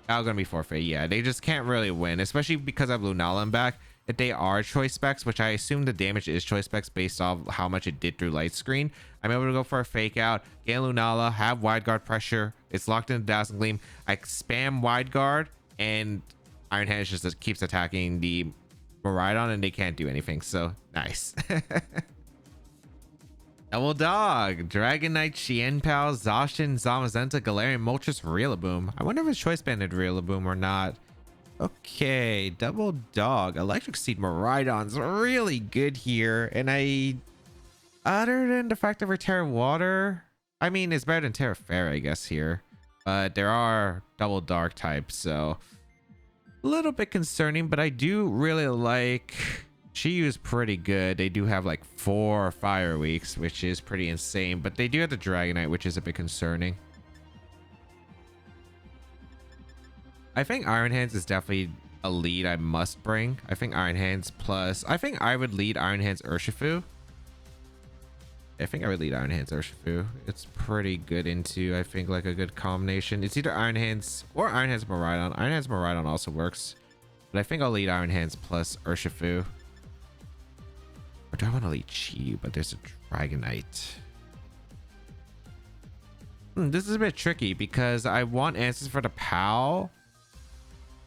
That's gonna be forfeit. Yeah, they just can't really win, especially because I have Lunala in back. If they are choice specs, which I assume the damage is choice specs based off how much it did through light screen, I'm able to go for a Fake Out, get Lunala, have Wide Guard pressure. It's locked into Dazzling Gleam. I spam Wide Guard, and Iron Hands just keeps attacking the Miraidon, and they can't do anything. So nice. Double Dog, Dragonite, Xianpao, Zacian, Zamazenta, Galarian, Moltres, Rillaboom. I wonder if it's choice banded Rillaboom or not. Okay, Double Dog, Electric Seed Miraidon's really good here, and other than the fact of Terra Water, I mean, it's better than Terra Fairy, I guess, here. But there are double dark types, so a little bit concerning, but I do really like Chi-Yu is pretty good. They do have like 4 fire weeks, which is pretty insane, but they do have the Dragonite, which is a bit concerning. I think Iron Hands is definitely a lead I must bring. I think Iron Hands plus, I think I would lead Iron Hands Urshifu. I think I would lead Iron Hands Urshifu. It's pretty good into, I think, like a good combination. It's either Iron Hands or Iron Hands Miraidon. Iron Hands Miraidon also works, but I think I'll lead Iron Hands plus Urshifu. Or do I want to lead Chi? But there's a Dragonite. This is a bit tricky because I want answers for the POW,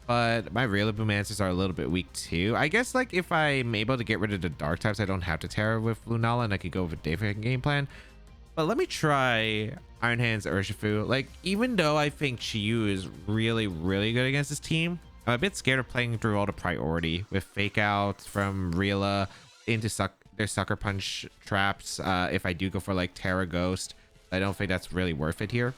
but my Rillaboom answers are a little bit weak too. I guess like if I'm able to get rid of the dark types, I don't have to Terra with Lunala and I could go with a different game plan. But let me try Iron Hands Urshifu. Like, even though I think Chi-Yu is really, really good against this team, I'm a bit scared of playing through all the priority with fake out from Rila into their Sucker Punch traps. If I do go for like Terra Ghost, I don't think that's really worth it here.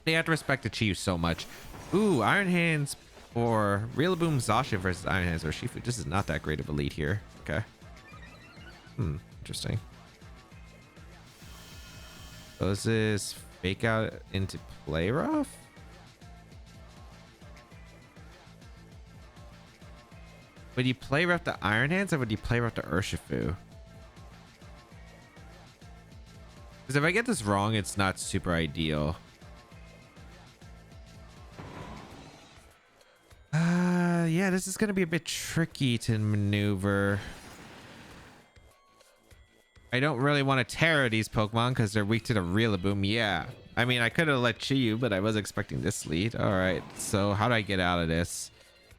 They have to respect the Chi-Yu so much. Ooh, Iron Hands or Rillaboom Zacian versus Iron Hands Urshifu. This is not that great of a lead here. Okay. Interesting. So this is fake out into play rough. Would you play rough the Iron Hands or would you play rough the Urshifu? Because if I get this wrong, it's not super ideal. Yeah, this is going to be a bit tricky to maneuver. I don't really want to Terra these Pokemon because they're weak to the Rillaboom. Yeah. I mean, I could have let Chi-Yu, but I was expecting this lead. All right. So how do I get out of this?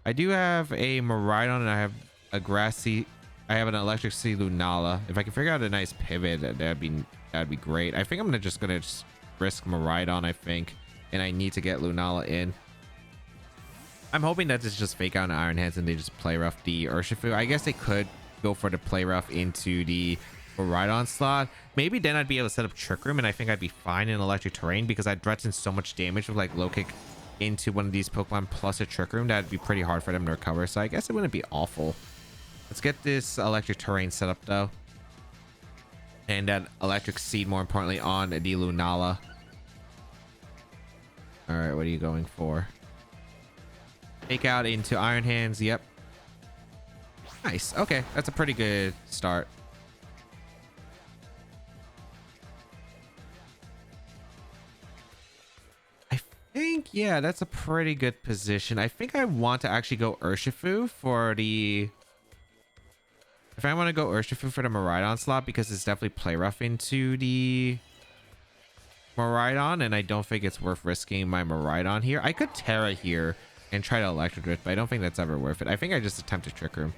I do have a Miraidon and I have a Grassy. I have an Electric Seed Lunala. If I can figure out a nice pivot, that'd be great. I think I'm just gonna risk Miraidon, I think, and I need to get Lunala in. I'm hoping that it's just fake out an Iron Hands and they just play rough the Urshifu. I guess they could go for the play rough into the Miraidon slot. Maybe then I'd be able to set up Trick Room and I think I'd be fine in electric terrain because I'd threaten so much damage with like low kick into one of these Pokemon plus a Trick Room that'd be pretty hard for them to recover. So I guess it wouldn't be awful. Let's get this electric terrain set up though, and that electric seed more importantly on the Lunala. All right, what are you going for? Fake out into Iron Hands. Yep. Nice. Okay, that's a pretty good start. I think, yeah, that's a pretty good position. I think I want to actually go Urshifu for the... If I want to go Urshifu for the Miraidon slot, because it's definitely play rough into the Miraidon, and I don't think it's worth risking my Miraidon here. I could Terra here and try to Electric Drift, but I don't think that's ever worth it. I think I just attempt to Trick Room.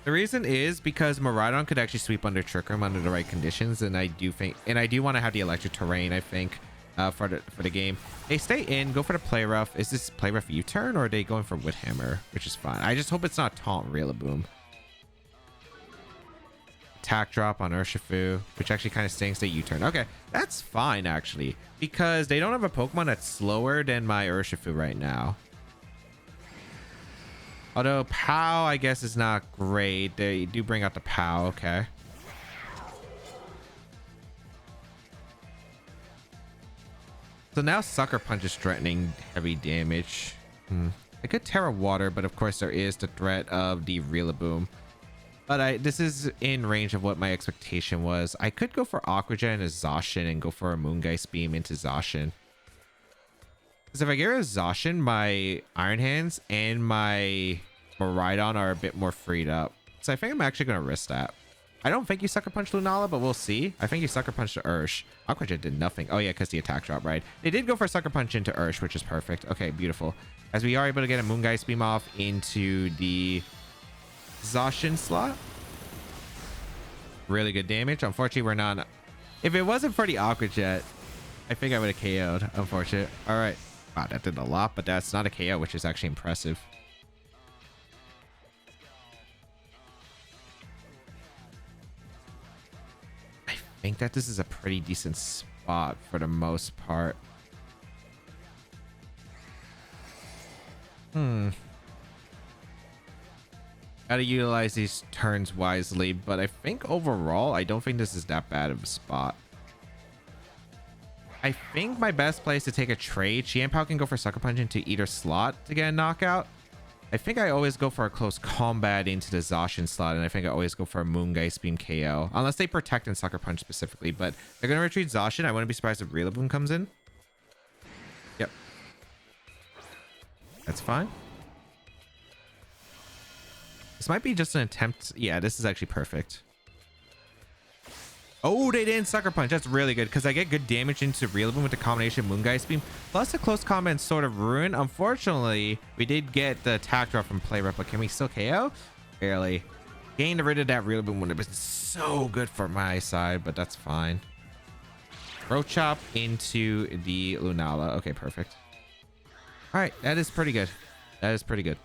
The reason is because Miraidon could actually sweep under Trick Room under the right conditions, and I do want to have the electric terrain, I think, for the game. They stay in, go for the play rough. Is this play rough U-turn or are they going for Wood Hammer, which is fine. I just hope it's not Taunt Rillaboom. Attack drop on Urshifu, which actually kind of stings the U-turn. Okay, that's fine actually, because they don't have a Pokemon that's slower than my Urshifu right now. Although POW, I guess, is not great. They do bring out the POW. Okay. So now Sucker Punch is threatening heavy damage. I could Terra Water, but of course there is the threat of the Rillaboom. But this is in range of what my expectation was. I could go for Aqua Jet and a Zacian and go for a Moongeist Beam into Zacian. Because if I get rid of Zacian, my Iron Hands and my Miraidon are a bit more freed up. So I think I'm actually going to risk that. I don't think you Sucker Punch Lunala, but we'll see. I think you Sucker Punch to Ursh. Aqua Jet did nothing. Oh yeah, because the attack drop, right? They did go for Sucker Punch into Ursh, which is perfect. Okay, beautiful. As we are able to get a Moongeist Beam off into the Zacian slot. Really good damage. Unfortunately, we're not... If it wasn't for the Aqua Jet, I think I would have KO'd. Unfortunate. All right. Wow, that did a lot, but that's not a KO, which is actually impressive. I think that this is a pretty decent spot for the most part. Gotta utilize these turns wisely, but I think overall, I don't think this is that bad of a spot. I think my best play is to take a trade. Qianpao can go for Sucker Punch into either slot to get a knockout. I think I always go for a close combat into the Zacian slot, and I think I always go for a Moongeist Beam KO. Unless they protect and Sucker Punch specifically, but they're going to retreat Zacian. I wouldn't be surprised if Rillaboom comes in. Yep. That's fine. This might be just an attempt. Yeah, this is actually perfect. Oh, they didn't Sucker Punch. That's really good because I get good damage into Rillaboom with the combination Moongeist Beam plus a close combat and Sword of Ruin. Unfortunately, we did get the attack drop from Play Rough, but can we still KO? Barely. Getting rid of that Rillaboom would have been so good for my side, but that's fine. Throw Chop into the Lunala. Okay, perfect. All right, that is pretty good. That is pretty good.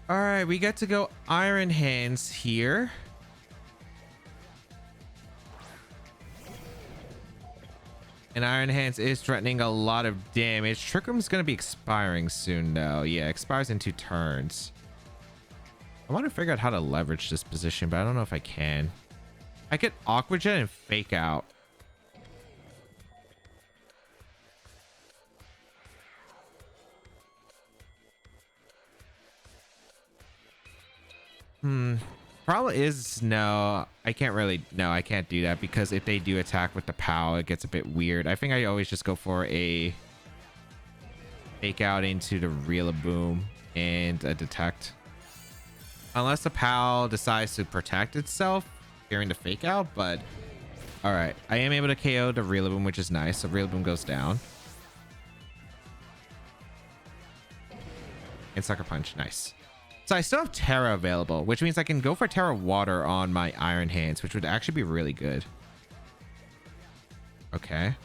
All right, we get to go Iron Hands here. And Iron Hands is threatening a lot of damage. Trick Room's going to be expiring soon, though. Yeah, expires in 2 turns. I want to figure out how to leverage this position, but I don't know if I can. I could Aqua Jet and Fake Out. Problem is, no, I can't really, no, I can't do that because if they do attack with the POW, it gets a bit weird. I think I always just go for a Fake Out into the Rillaboom and a Detect. Unless the POW decides to protect itself during the Fake Out, but all right. I am able to KO the Rillaboom, which is nice. So Rillaboom goes down. And Sucker Punch, nice. So I still have Terra available, which means I can go for Terra Water on my Iron Hands, which would actually be really good. Okay.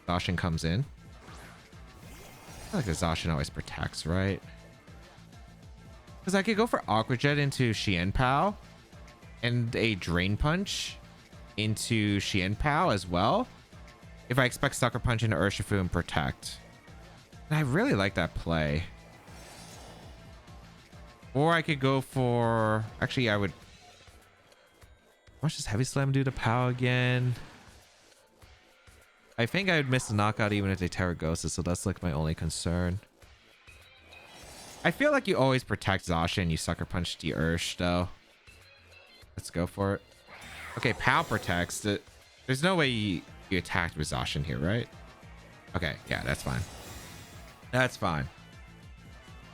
Zacian comes in. I feel like the Zacian always protects, right? Because I could go for Aqua Jet into Qianpao and a Drain Punch into Qianpao as well. If I expect Sucker Punch into Urshifu and protect. And I really like that play. Or I could go for... Actually, I would... How much does Heavy Slam do to POW again? I think I would miss the knockout even if they Terragosa, so that's like my only concern. I feel like you always protect Zacian and you Sucker Punch the Ursh, though. Let's go for it. Okay, POW protects. There's no way you attacked with Zacian here, right? Okay, yeah, that's fine. That's fine.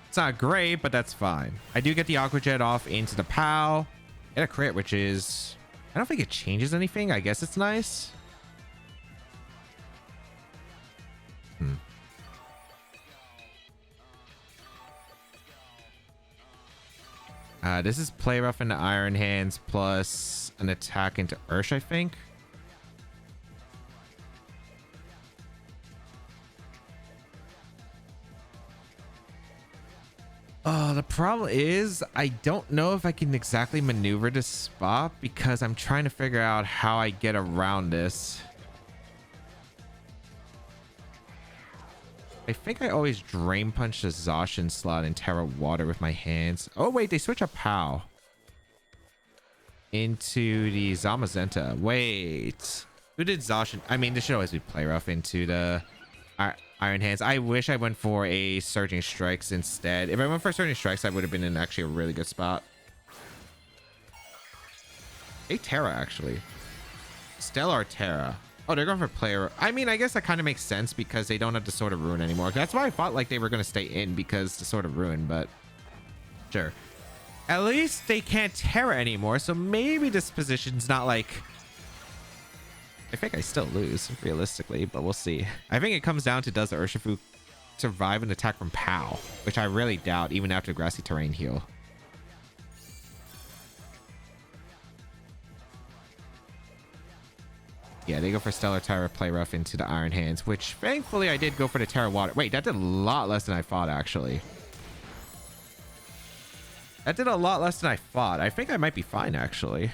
It's not great, but that's fine. I do get the Aqua Jet off into the POW. Get a crit, which is... I don't think it changes anything. I guess it's nice. This is Play Rough into Iron Hands plus an attack into Ursh, I think. The problem is I don't know if I can exactly maneuver this spot because I'm trying to figure out how I get around this. I think I always Drain Punch the Zacian slot and Terra Water with my hands. Oh wait, they switch up POW into the Zamazenta. Wait, who did Zacian? I mean, this should always be Play Rough into the Iron Hands. I wish I went for a Surging Strikes instead. If I went for Surging Strikes, I would have been in actually a really good spot. A Terra, actually. Stellar Terra. Oh, they're going for player. I mean, I guess that kind of makes sense because they don't have the Sword of Ruin anymore. That's why I thought like they were going to stay in because the Sword of Ruin, but sure. At least they can't Terra anymore, so maybe this position's not like... I think I still lose, realistically, but we'll see. I think it comes down to does the Urshifu survive an attack from POW, which I really doubt even after Grassy Terrain heal. Yeah, they go for Stellar Terra, Play Rough into the Iron Hands, which thankfully I did go for the Terra Water. Wait, that did a lot less than I thought, actually. That did a lot less than I thought. I think I might be fine, actually.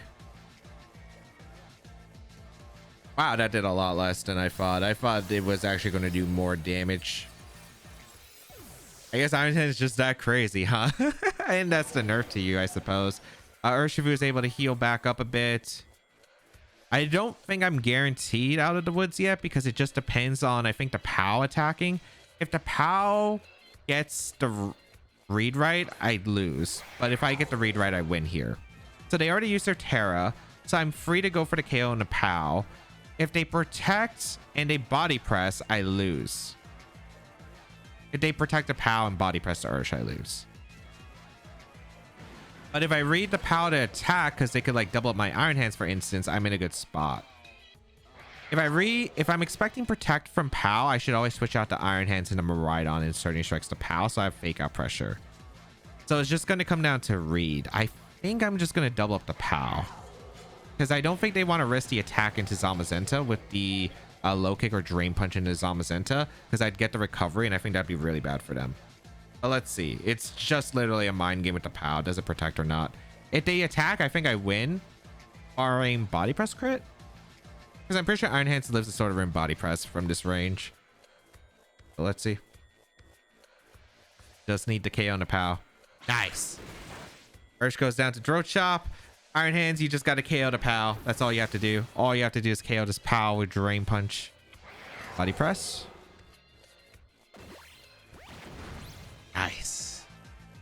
Wow, that did a lot less than I thought. I thought it was actually going to do more damage. I guess Iron Hand is just that crazy, huh? And that's the nerf to you, I suppose. Urshifu is able to heal back up a bit. I don't think I'm guaranteed out of the woods yet because it just depends on, I think, the POW attacking. If the POW gets the read right, I lose. But if I get the read right, I win here. So they already used their Terra, so I'm free to go for the KO and the POW. If they protect and they body press, I lose. If they protect the POW and body press the Ursh, I lose. But if I read the POW to attack, because they could like double up my Iron Hands, for instance, I'm in a good spot. If I'm expecting protect from POW, I should always switch out the Iron Hands into Miraidon and Starting Strikes to POW, so I have fake out pressure. So it's just going to come down to read. I think I'm just going to double up the POW. Because I don't think they want to risk the attack into Zamazenta with the low kick or drain punch into Zamazenta, because I'd get the recovery and I think that'd be really bad for them. But let's see. It's just literally a mind game with the POW. Does it protect or not? If they attack, I think I win, barring body press crit. Because I'm pretty sure Iron Hands lives a sort of in body press from this range. So let's see. Just need the KO on the POW. Nice. Ursh goes down to Throat Chop. Iron Hands, you just got to KO the POW. That's all you have to do. All you have to do is KO this POW with Drain Punch. Body press. Nice.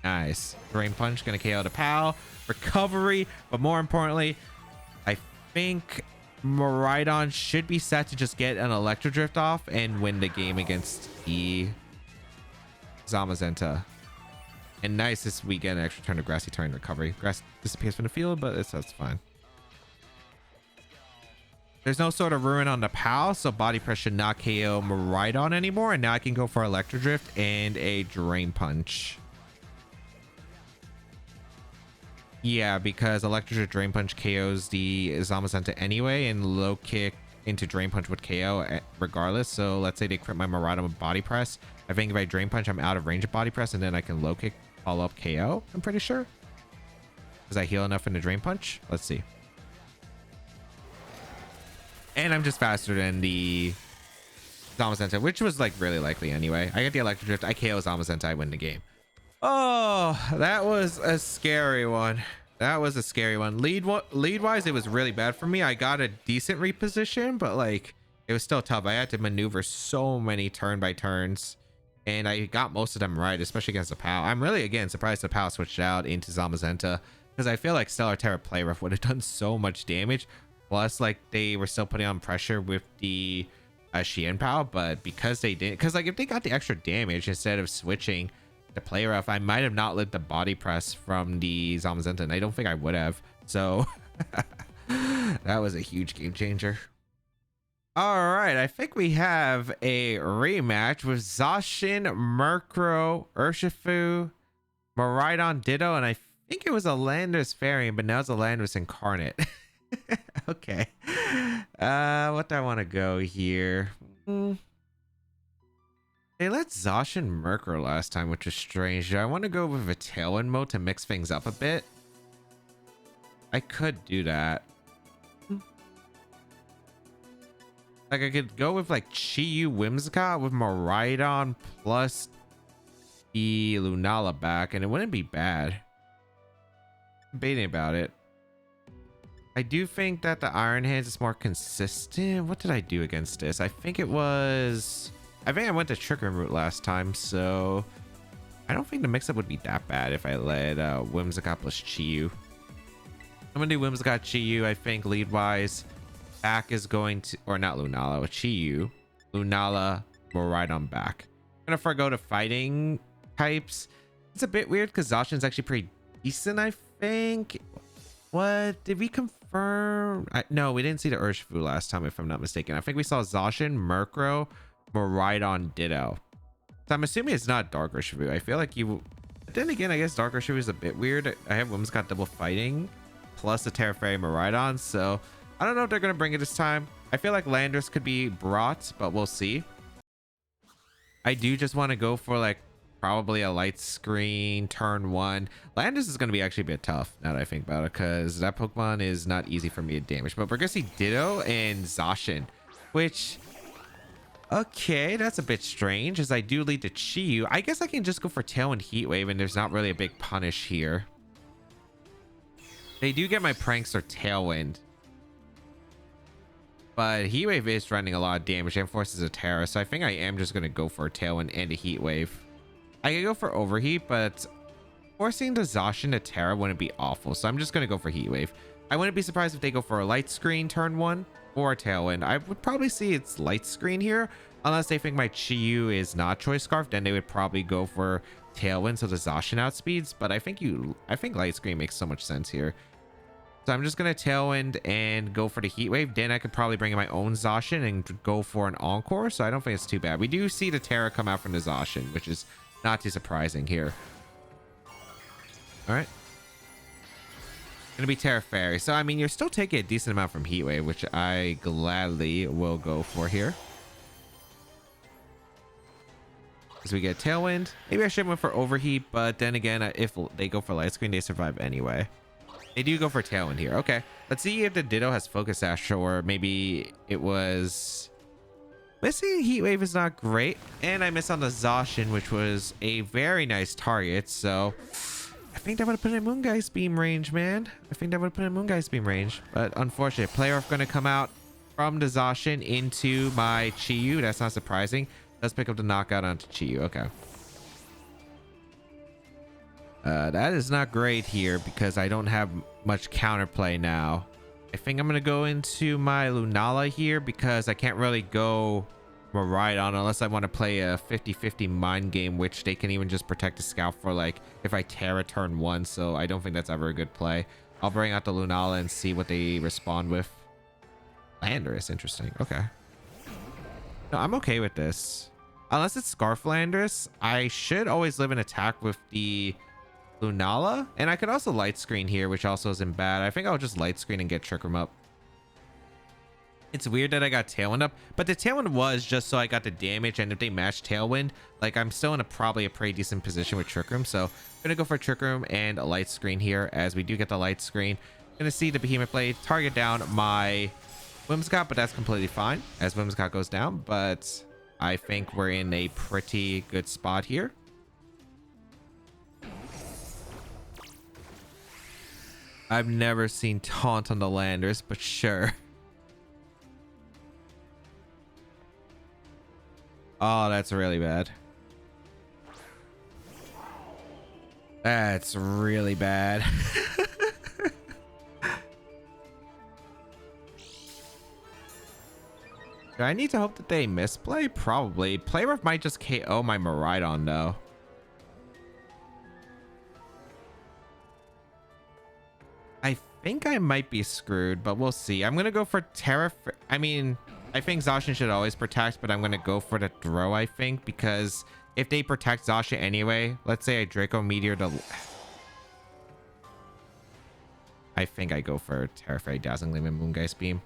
Nice. Drain Punch, gonna KO the POW. Recovery, but more importantly, I think Miraidon should be set to just get an Electro Drift off and win the game against the Zamazenta. And nice this weekend, extra turn of Grassy Terrain recovery. Grass disappears from the field, but that's fine. There's no sort of ruin on the POW, so body press should not KO Miraidon anymore. And now I can go for Electro Drift and a Drain Punch. Yeah, because Electro Drift Drain Punch KOs the Zamazenta anyway, and low kick into Drain Punch would KO regardless. So let's say they crit my Miraidon with body press. I think if I Drain Punch, I'm out of range of body press, and then I can low kick, follow up KO, I'm pretty sure. Does I heal enough in the Drain Punch? Let's see. And I'm just faster than the Zamazenta, which was like really likely anyway. I get the Electric Drift, I KO Zamazenta, I win the game. Oh, that was a scary one. That was a scary one. Lead wise, it was really bad for me. I got a decent reposition, but like it was still tough. I had to maneuver so many turn by turns, and I got most of them right, especially against the POW. I'm really, again, surprised the POW switched out into Zamazenta, because I feel like Stellar Terra Play Rough would have done so much damage. Plus, like, they were still putting on pressure with the Xian POW, but because they didn't, because like if they got the extra damage instead of switching to Play Rough, I might have not lived the body press from the Zamazenta, and I don't think I would have. So that was a huge game changer. All right, I think we have a rematch with Zacian, Murkrow, Urshifu, Miraidon, Ditto, and I think it was a Landorus variant, but now it's a Landorus Incarnate. Okay. What do I want to go here? They let Zacian Murkrow last time, which is strange. Do I want to go with a Tailwind mode to mix things up a bit? I could do that. Like, I could go with like Chi-Yu Whimsicott with Miraidon plus the Lunala back, and it wouldn't be bad. I'm debating about it. I do think that the Iron Hands is more consistent. What did I do against this? I think I went the Trick Room route last time, so I don't think the mix-up would be that bad if I led Whimsicott plus Chi-Yu. I'm gonna do Whimsicott Chi-Yu. I think lead-wise, back is going to, or not Lunala, with Chi-Yu, Lunala, Miraidon back. I'm gonna forgo the fighting types. It's a bit weird because Zacian's actually pretty decent, I think. What did we confirm? No, we didn't see the Urshifu last time, if I'm not mistaken. I think we saw Zacian, Murkrow, Miraidon, Ditto. So I'm assuming it's not Dark Urshifu. I feel like you, but then again, I guess Dark Urshifu is a bit weird. I have Whimsicott double fighting plus the Terra Fairy Miraidon, so I don't know if they're gonna bring it this time. I feel like Landers could be brought, but we'll see. I do just want to go for like probably a light screen turn 1. Landers is going to be actually a bit tough now that I think about it, because that Pokemon is not easy for me to damage. But we're going to see Ditto and Zacian, which... Okay, that's a bit strange, as I do lead to Chi-Yu. I guess I can just go for Tailwind Heat Wave, and there's not really a big punish here. They do get my Prankster Tailwind. But Heat Wave is running a lot of damage and forces a Terra, so I think I am just going to go for a Tailwind and a Heat Wave. I could go for Overheat, but forcing the Zacian to Terra wouldn't be awful, so I'm just going to go for Heat Wave. I wouldn't be surprised if they go for a Light Screen turn 1 or a Tailwind. I would probably see it's Light Screen here, unless they think my Chi-Yu is not Choice Scarf, then they would probably go for Tailwind so the Zacian outspeeds, but I think Light Screen makes so much sense here. So I'm just going to Tailwind and go for the Heat Wave. Then I could probably bring in my own Zacian and go for an Encore. So I don't think it's too bad. We do see the Terra come out from the Zacian, which is not too surprising here. All right. Gonna be Terra Fairy. So, I mean, you're still taking a decent amount from Heat Wave, which I gladly will go for here. As we get Tailwind. Maybe I should have went for Overheat, but then again, if they go for Light Screen, they survive anyway. They do go for Tailwind here. Okay, let's see if the Ditto has Focus Sash, or maybe it was... Missing Heat Wave is not great, and I missed on the Zacian, which was a very nice target, so... I think that would have put in Moongeist Beam range, man. I think that would have put in Moongeist Beam range, but unfortunate. Player Earth going to come out from the Zacian into my Chi-Yu. That's not surprising. Let's pick up the knockout onto Chi-Yu. Okay. That is not great here because I don't have much counterplay now. I think I'm going to go into my Lunala here because I can't really go Miraidon unless I want to play a 50-50 mind game, which they can even just protect the Scout for, like, if I Terra turn 1. So I don't think that's ever a good play. I'll bring out the Lunala and see what they respond with. Landorus, interesting. Okay. No, I'm okay with this. Unless it's Scarf Landorus, I should always live in attack with the Lunala, and I could also Light Screen here, which also isn't bad. I think I'll just Light Screen and get Trick Room up. It's weird that I got Tailwind up, but the Tailwind was just so I got the damage, and if they match Tailwind, like, I'm still in probably a pretty decent position with Trick Room, so I'm gonna go for Trick Room and a Light Screen here, as we do get the Light Screen. Gonna see the Behemoth Blade target down my Whimsicott, but that's completely fine as Whimsicott goes down, but I think we're in a pretty good spot here. I've never seen Taunt on the Landers, but sure. Oh, that's really bad. That's really bad. Do I need to hope that they misplay? Probably. Play Rough might just KO my Miraidon, though. I think I might be screwed, but we'll see. I'm going to go for Terra... I mean, I think Zacian should always protect, but I'm going to go for the throw, I think, because if they protect Zacian anyway, let's say I Draco Meteor to... I think I go for Terra Fairy, Dazzling Gleam, and Moongeist Beam.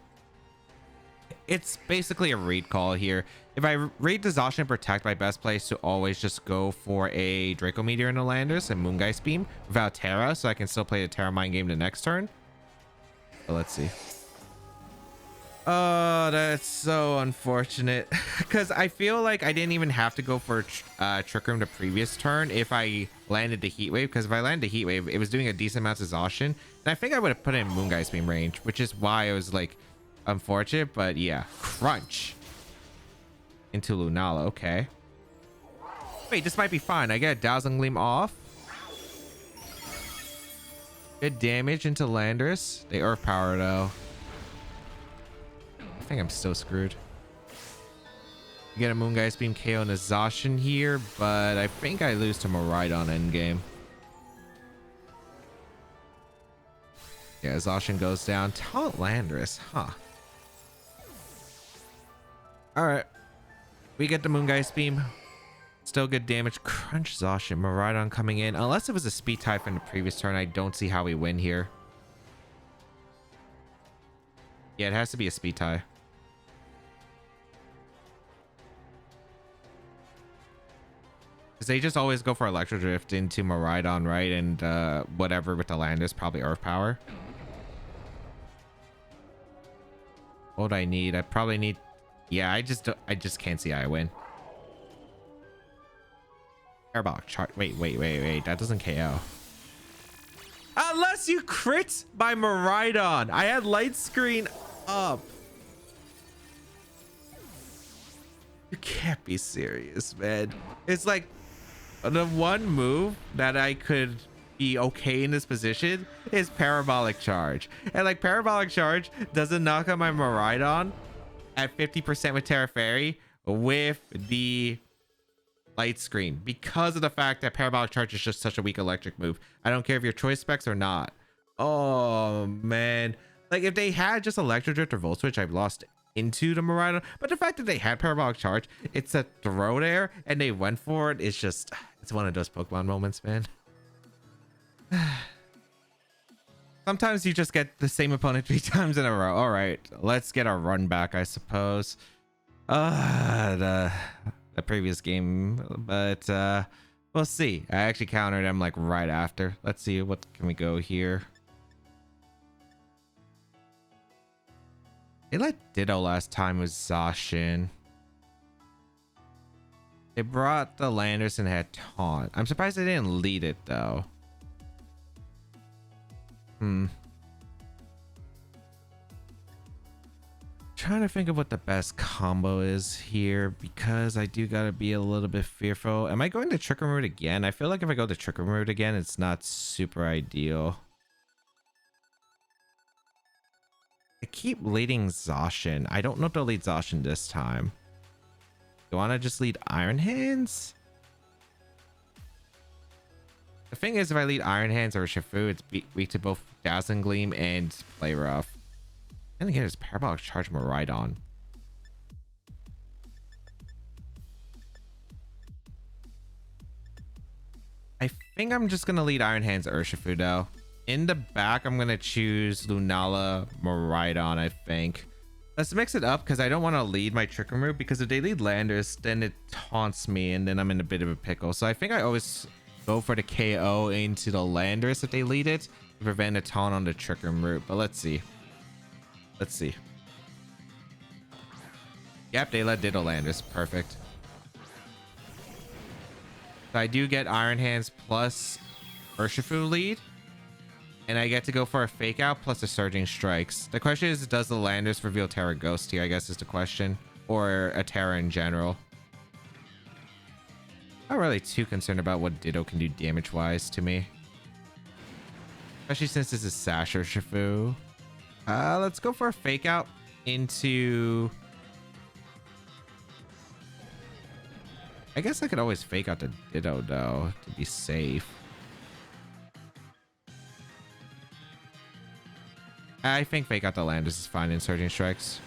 It's basically a read call here. If I read the Zacian protect, my best play is to always just go for a Draco Meteor in the Landers and Moongeist Beam without Terra, so I can still play the Terra Mind game the next turn. But let's see. Oh, that's so unfortunate. Because I feel like I didn't even have to go for Trick Room the previous turn if I landed the Heat Wave. Because if I landed the Heat Wave, it was doing a decent amount of Zacian. And I think I would have put it in Moongeist Beam range, which is why I was like... unfortunate, but yeah. Crunch into Lunala. Okay, wait, this might be fine. I get Dazzling Gleam off. Good damage into Landorus. They Earth Power though. I think I'm still screwed. You get a Moongeist Beam KO and a Zacian here, but I think I lose to Miraidon endgame. Yeah, Zacian goes down. Taunt Landorus, huh? All right, we get the Moongeist Beam. Still good damage. Crunch Zacian. Miraidon coming in. Unless it was a speed type in the previous turn, I don't see how we win here. Yeah, it has to be a speed tie. Because they just always go for Electro Drift into Miraidon, right? And whatever with the Landers, probably Earth Power. What would I need? I probably need... Yeah, I just can't see I win. Parabolic chart. Wait. That doesn't KO. Unless you crit by Miraidon. I had light screen up. You can't be serious, man. It's like the one move that I could be okay in this position is Parabolic Charge. And like Parabolic Charge doesn't knock out my Miraidon at 50% with Terra Fairy with the light screen because of the fact that Parabolic Charge is just such a weak electric move. I don't care if you're choice specs or not. Oh man, like if they had just Electro Drift or Volt Switch, I've lost into the Miraidon. But the fact that they had Parabolic Charge, it's a throw there and they went for it. It's just, it's one of those Pokemon moments, man. Sometimes you just get the same opponent 3 times in a row. All right, let's get our run back, I suppose. The previous game, but we'll see. I actually countered them like right after. Let's see, what can we go here? They let Ditto last time with Zacian. They brought the Landers and had Taunt. I'm surprised they didn't lead it though. Trying to think of what the best combo is here because I do gotta be a little bit fearful. Am I going to Trick Room Route again? I feel like if I go to Trick Room Route again, it's not super ideal. I keep leading Zacian. I don't know if they'll lead Zacian this time. Do I want to just lead Iron Hands? The thing is, if I lead Iron Hands or Shifu, it's weak to both Dazzling Gleam and Play Rough. And again, it's Parabolic Charge Miraidon. I think I'm just gonna lead Iron Hands Urshifu though. In the back, I'm gonna choose Lunala Miraidon, I think. Let's mix it up because I don't want to lead my Trick Room Route because if they lead Landers, then it taunts me and then I'm in a bit of a pickle. So I think I always go for the KO into the Landers if they lead it to prevent a taunt on the Trick Room Route. But let's see. Let's see. Yep, they let Ditto Landers. Perfect. So I do get Iron Hands plus Urshifu lead. And I get to go for a Fake Out plus a Surging Strikes. The question is, does the Landers reveal Terra Ghost here, I guess is the question. Or a Terra in general. Not really too concerned about what Ditto can do damage-wise to me. Especially since this is Sash Urshifu. Let's go for a Fake Out into... I guess I could always Fake Out the Ditto though to be safe. I think Fake Out the Landers is fine in Surging Strikes.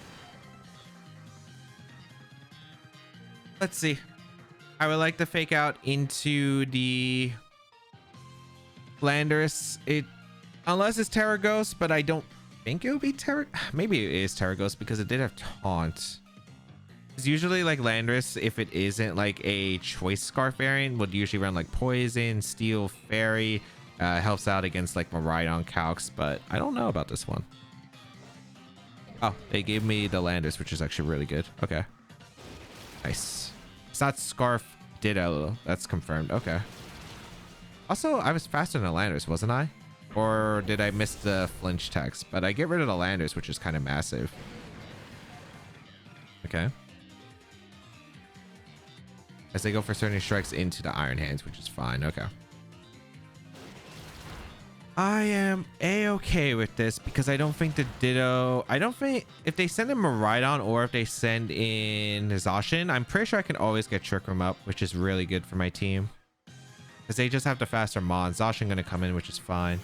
Let's see. I would like to Fake Out into the Landers. Unless it's Terra Ghost, but I don't think it would be Terra. Maybe it is Terra Ghost because it did have Taunt. Because usually like Landers, if it isn't like a Choice Scarf variant, would usually run like Poison, Steel, Fairy. Helps out against like Miraidon Calcs, but I don't know about this one. Oh, they gave me the Landers, which is actually really good. Okay. Nice. It's not Scarf Ditto. That's confirmed. Okay. Also, I was faster than the Landers, wasn't I? Or did I miss the flinch text? But I get rid of the Landers, which is kind of massive. Okay. As they go for Surging Strikes into the Iron Hands, which is fine. Okay. I am a-okay with this because I don't think the Ditto... I don't think... If they send in Miraidon or if they send in Zacian, I'm pretty sure I can always get Trick Room up, which is really good for my team. Because they just have the faster Mon. Zacian going to come in, which is fine.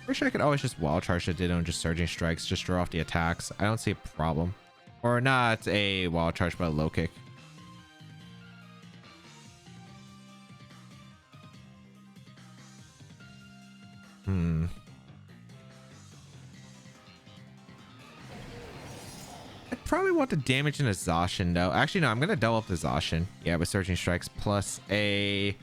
Pretty sure I could always just Wild Charge the Ditto and just Surging Strikes, just draw off the attacks. I don't see a problem. Or not a Wild Charge, but a Low Kick. I probably want the damage and exhaustion though. Actually, no, I'm gonna double up the exhaustion. Yeah, with surging strikes plus a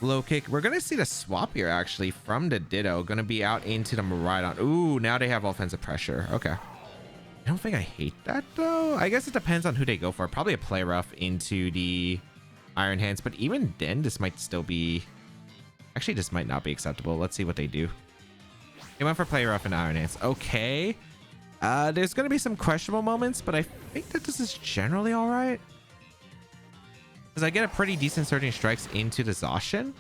low kick. We're gonna see the swap here actually from the Ditto. Gonna be out into the Miraidon. Ooh, now they have offensive pressure. Okay. I don't think I hate that though. I guess it depends on who they go for. Probably a play rough into the Iron Hands, but even then, this might still be. Actually, this might not be acceptable. Let's see what they do. They went for play rough and Iron Hands. Okay. There's gonna be some questionable moments, but I think that this is generally all right. Because I get a pretty decent surging strikes into the Zacian.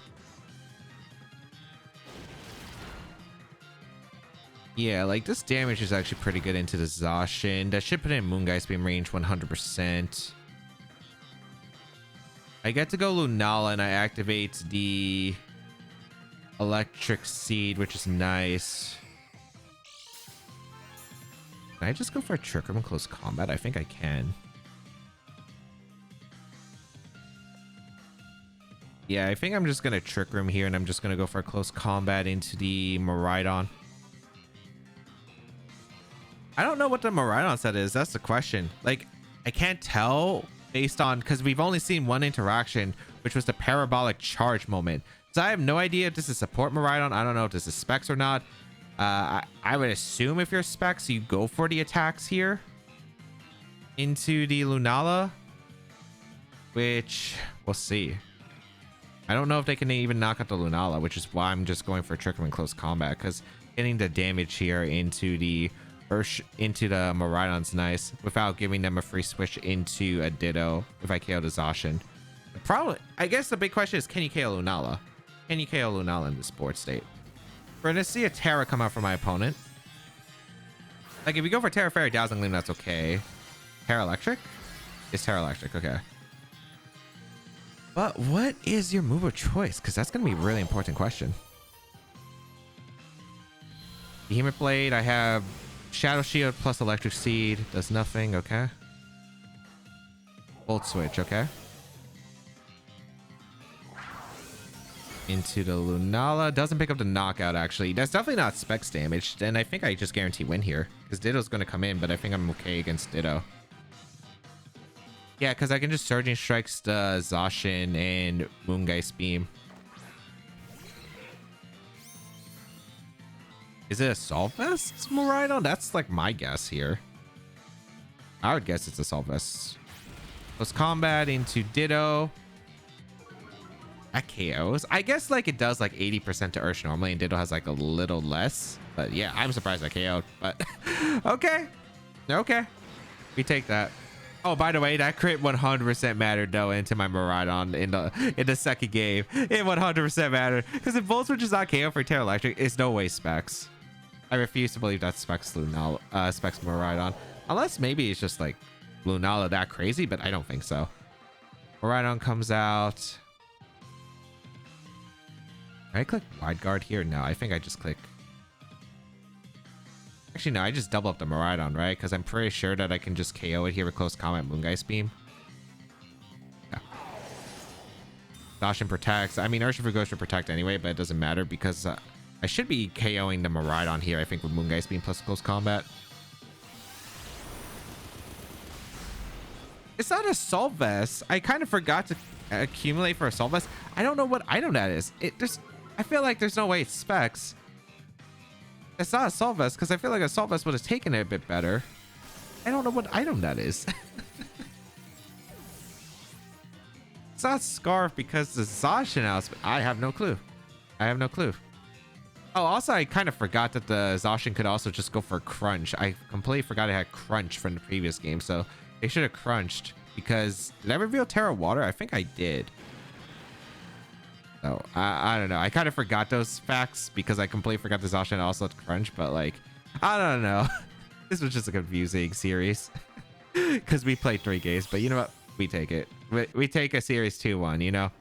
Yeah, like this damage is actually pretty good into the Zacian. That should put it in Moongeist Beam range 100%. I get to go Lunala and I activate the Electric Seed, which is nice. Can I just go for a Trick Room in close combat? I think I can. Yeah, I think I'm just going to Trick Room here and I'm just going to go for a close combat into the Miraidon. I don't know what the Miraidon set is. That's the question. Like, I can't tell based on, because we've only seen one interaction, which was the parabolic charge moment. So I have no idea if this is support Miraidon. I don't know if this is specs or not. I would assume if you're specs, you go for the attacks here into the Lunala, which we'll see. I don't know if they can even knock out the Lunala, which is why I'm just going for Trick Room in close combat, because getting the damage here into the Miraidon's nice without giving them a free switch into a Ditto if I KO the Zacian. The problem, I guess the big question is, can you KO Lunala? Can you KO Lunala in the sport state? We're gonna see a Terra come out from my opponent. Like if you go for Terra Fairy Dazzling Gleam, that's okay. Terra Electric? It's Terra Electric, okay. But what is your move of choice? Because that's gonna be a really important question. Behemoth Blade, I have Shadow Shield plus Electric Seed. Does nothing, okay. Volt Switch, okay. Into the Lunala. Doesn't pick up the knockout, actually. That's definitely not specs damage. Then I think I just guarantee win here. Because Ditto's going to come in, but I think I'm okay against Ditto. Yeah, because I can just Surging Strikes the Zacian and Moongeist Beam. Is it a Assault Vest Miraidon? That's like my guess here. I would guess it's Assault Vest. Close combat into Ditto. That KOs. I guess like it does like 80% to Ursh normally, and Ditto has like a little less. But yeah, I'm surprised I KO'd. But okay. Okay. We take that. Oh, by the way, that crit 100% mattered though into my Miraidon in the second game. It 100% mattered. Because if Volt Switch is not KO for Terra Electric, it's no way specs. I refuse to believe that's specs Lunala, specs Miraidon. Unless maybe it's just like Lunala that crazy, but I don't think so. Miraidon comes out. Can I click Wide Guard here? No, I think I just click. Actually, no, I just double up the Miraidon, right? Because I'm pretty sure that I can just KO it here with close combat Moongeist Beam. Yeah. Zacian protects. I mean, Urshifu goes to protect anyway, but it doesn't matter because I should be KOing the Miraidon here, I think, with Moongeist Beam plus close combat. It's not Assault Vest. I kind of forgot to accumulate for Assault Vest. I don't know what item that is. I feel like there's no way it's specs. It's not Assault Vest because I feel like Assault Vest would have taken it a bit better. I don't know what item that is. It's not Scarf because the Zacian house. I have no clue. I have no clue. Oh, also, I kind of forgot that the Zacian could also just go for Crunch. I completely forgot it had Crunch from the previous game, so they should have crunched. Because did I reveal Terra Water? I think I did. So I don't know. I kind of forgot those facts because I completely forgot the Zacian also had Crunch. But like, I don't know. This was just a confusing series because we played 3 games. But you know what? We take it. We take a series 2-1. You know.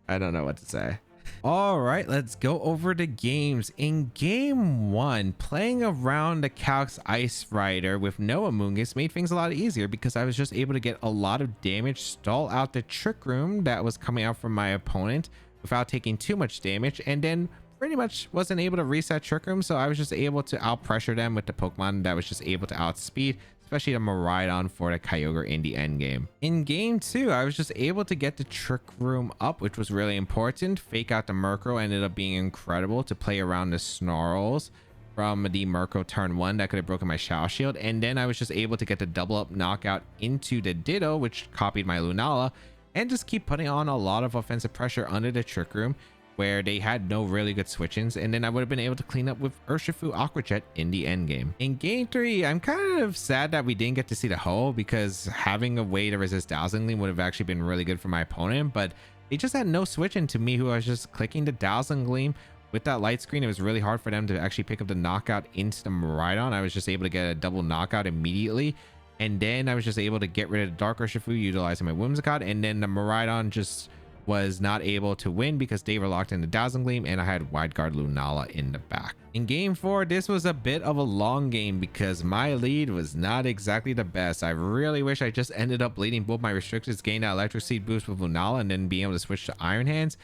I don't know what to say. All right, let's go over the games. In game 1, playing around the Calx Ice Rider with no Amoonguss made things a lot easier because I was just able to get a lot of damage, stall out the Trick Room that was coming out from my opponent without taking too much damage, and then pretty much wasn't able to reset Trick Room, so I was just able to out pressure them with the Pokemon that was just able to outspeed, especially the Miraidon for the Kyogre in the end game. In game 2, I was just able to get the Trick Room up, which was really important. Fake out the Murkrow ended up being incredible to play around the Snarls from the Murkrow turn 1 that could have broken my Shadow Shield, and then I was just able to get the double up knockout into the Ditto, which copied my Lunala, and just keep putting on a lot of offensive pressure under the Trick Room where they had no really good switch-ins, and then I would have been able to clean up with Urshifu Aqua Jet in the end game. In game 3, I'm kind of sad that we didn't get to see the Ho, because having a way to resist Dazzling Gleam would have actually been really good for my opponent, but they just had no switch-in to me, who I was just clicking the Dazzling Gleam. With that light screen, it was really hard for them to actually pick up the knockout into the Miraidon. I was just able to get a double knockout immediately, and then I was just able to get rid of the Dark Urshifu utilizing my Whimsicott, and then the Miraidon just was not able to win because they were locked in the Dazzling Gleam, and I had Wide Guard Lunala in the back. In game 4, this was a bit of a long game because my lead was not exactly the best. I really wish I just ended up leading both my restricteds, gained that Electric Seed boost with Lunala, and then being able to switch to Iron Hands,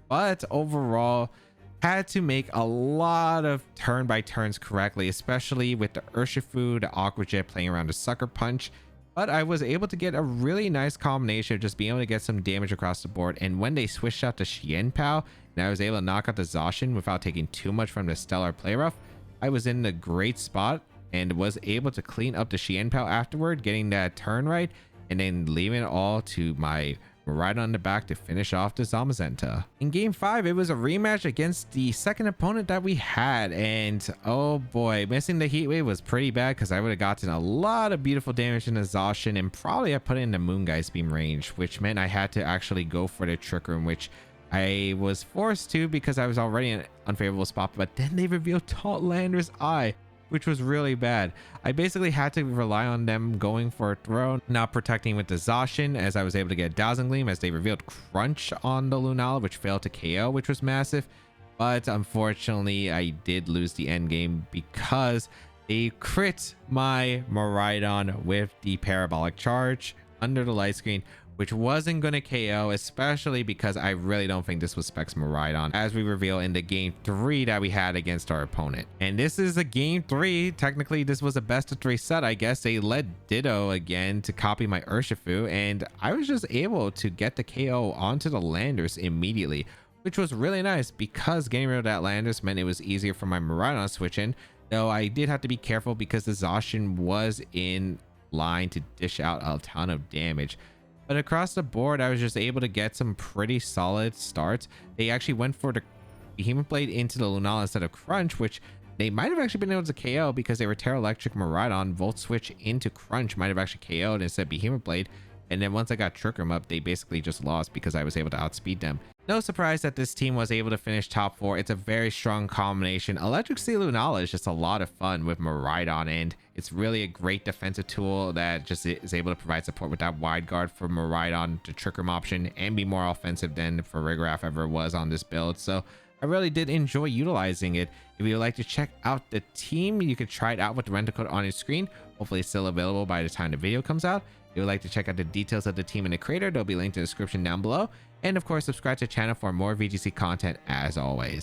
but overall had to make a lot of turn by turns correctly, especially with the Urshifu, the Aqua Jet playing around the Sucker Punch. But I was able to get a really nice combination of just being able to get some damage across the board. And when they switched out to Xianpao, and I was able to knock out the Zacian without taking too much from the Stellar Play Rough, I was in a great spot and was able to clean up the Xianpao afterward, getting that turn right, and then leaving it all to my Miraidon in the back to finish off the Zamazenta. In game 5, it was a rematch against the second opponent that we had, and oh boy, missing the Heat Wave was pretty bad because I would have gotten a lot of beautiful damage in the Zacian, and probably I put it in the Moongeist Beam range, which meant I had to actually go for the Trick Room, which I was forced to because I was already in an unfavorable spot. But then they revealed Tautlander's Eye, which was really bad. I basically had to rely on them going for a throw, not protecting with the Zacian, as I was able to get Dazzling Gleam, as they revealed Crunch on the Lunala, which failed to KO, which was massive. But unfortunately, I did lose the end game because they crit my Miraidon with the Parabolic Charge under the light screen, which wasn't going to KO, especially because I really don't think this was Specs Miraidon, as we reveal in the game 3 that we had against our opponent. And this is a game 3. Technically, this was a best of 3 set, I guess. They led Ditto again to copy my Urshifu, and I was just able to get the KO onto the Landers immediately, which was really nice because getting rid of that Landers meant it was easier for my Miraidon to switch in, though I did have to be careful because the Zacian was in line to dish out a ton of damage. But across the board, I was just able to get some pretty solid starts. They actually went for the Behemoth Blade into the Lunala instead of Crunch, which they might have actually been able to KO because they were Terra Electric Miraidon. Volt Switch into Crunch might have actually KO'd instead of Behemoth Blade. And then once I got Trick Room up, they basically just lost because I was able to outspeed them. No surprise that this team was able to finish top 4. It's a very strong combination. Electric Seed Lunala is just a lot of fun with Miraidon, and it's really a great defensive tool that just is able to provide support with that wide guard for Miraidon to Trick Room option and be more offensive than Farigiraf ever was on this build. So I really did enjoy utilizing it. If you would like to check out the team, you can try it out with the rental code on your screen. Hopefully it's still available by the time the video comes out. If you would like to check out the details of the team and the creator, they'll be linked in the description down below. And of course, subscribe to the channel for more VGC content as always.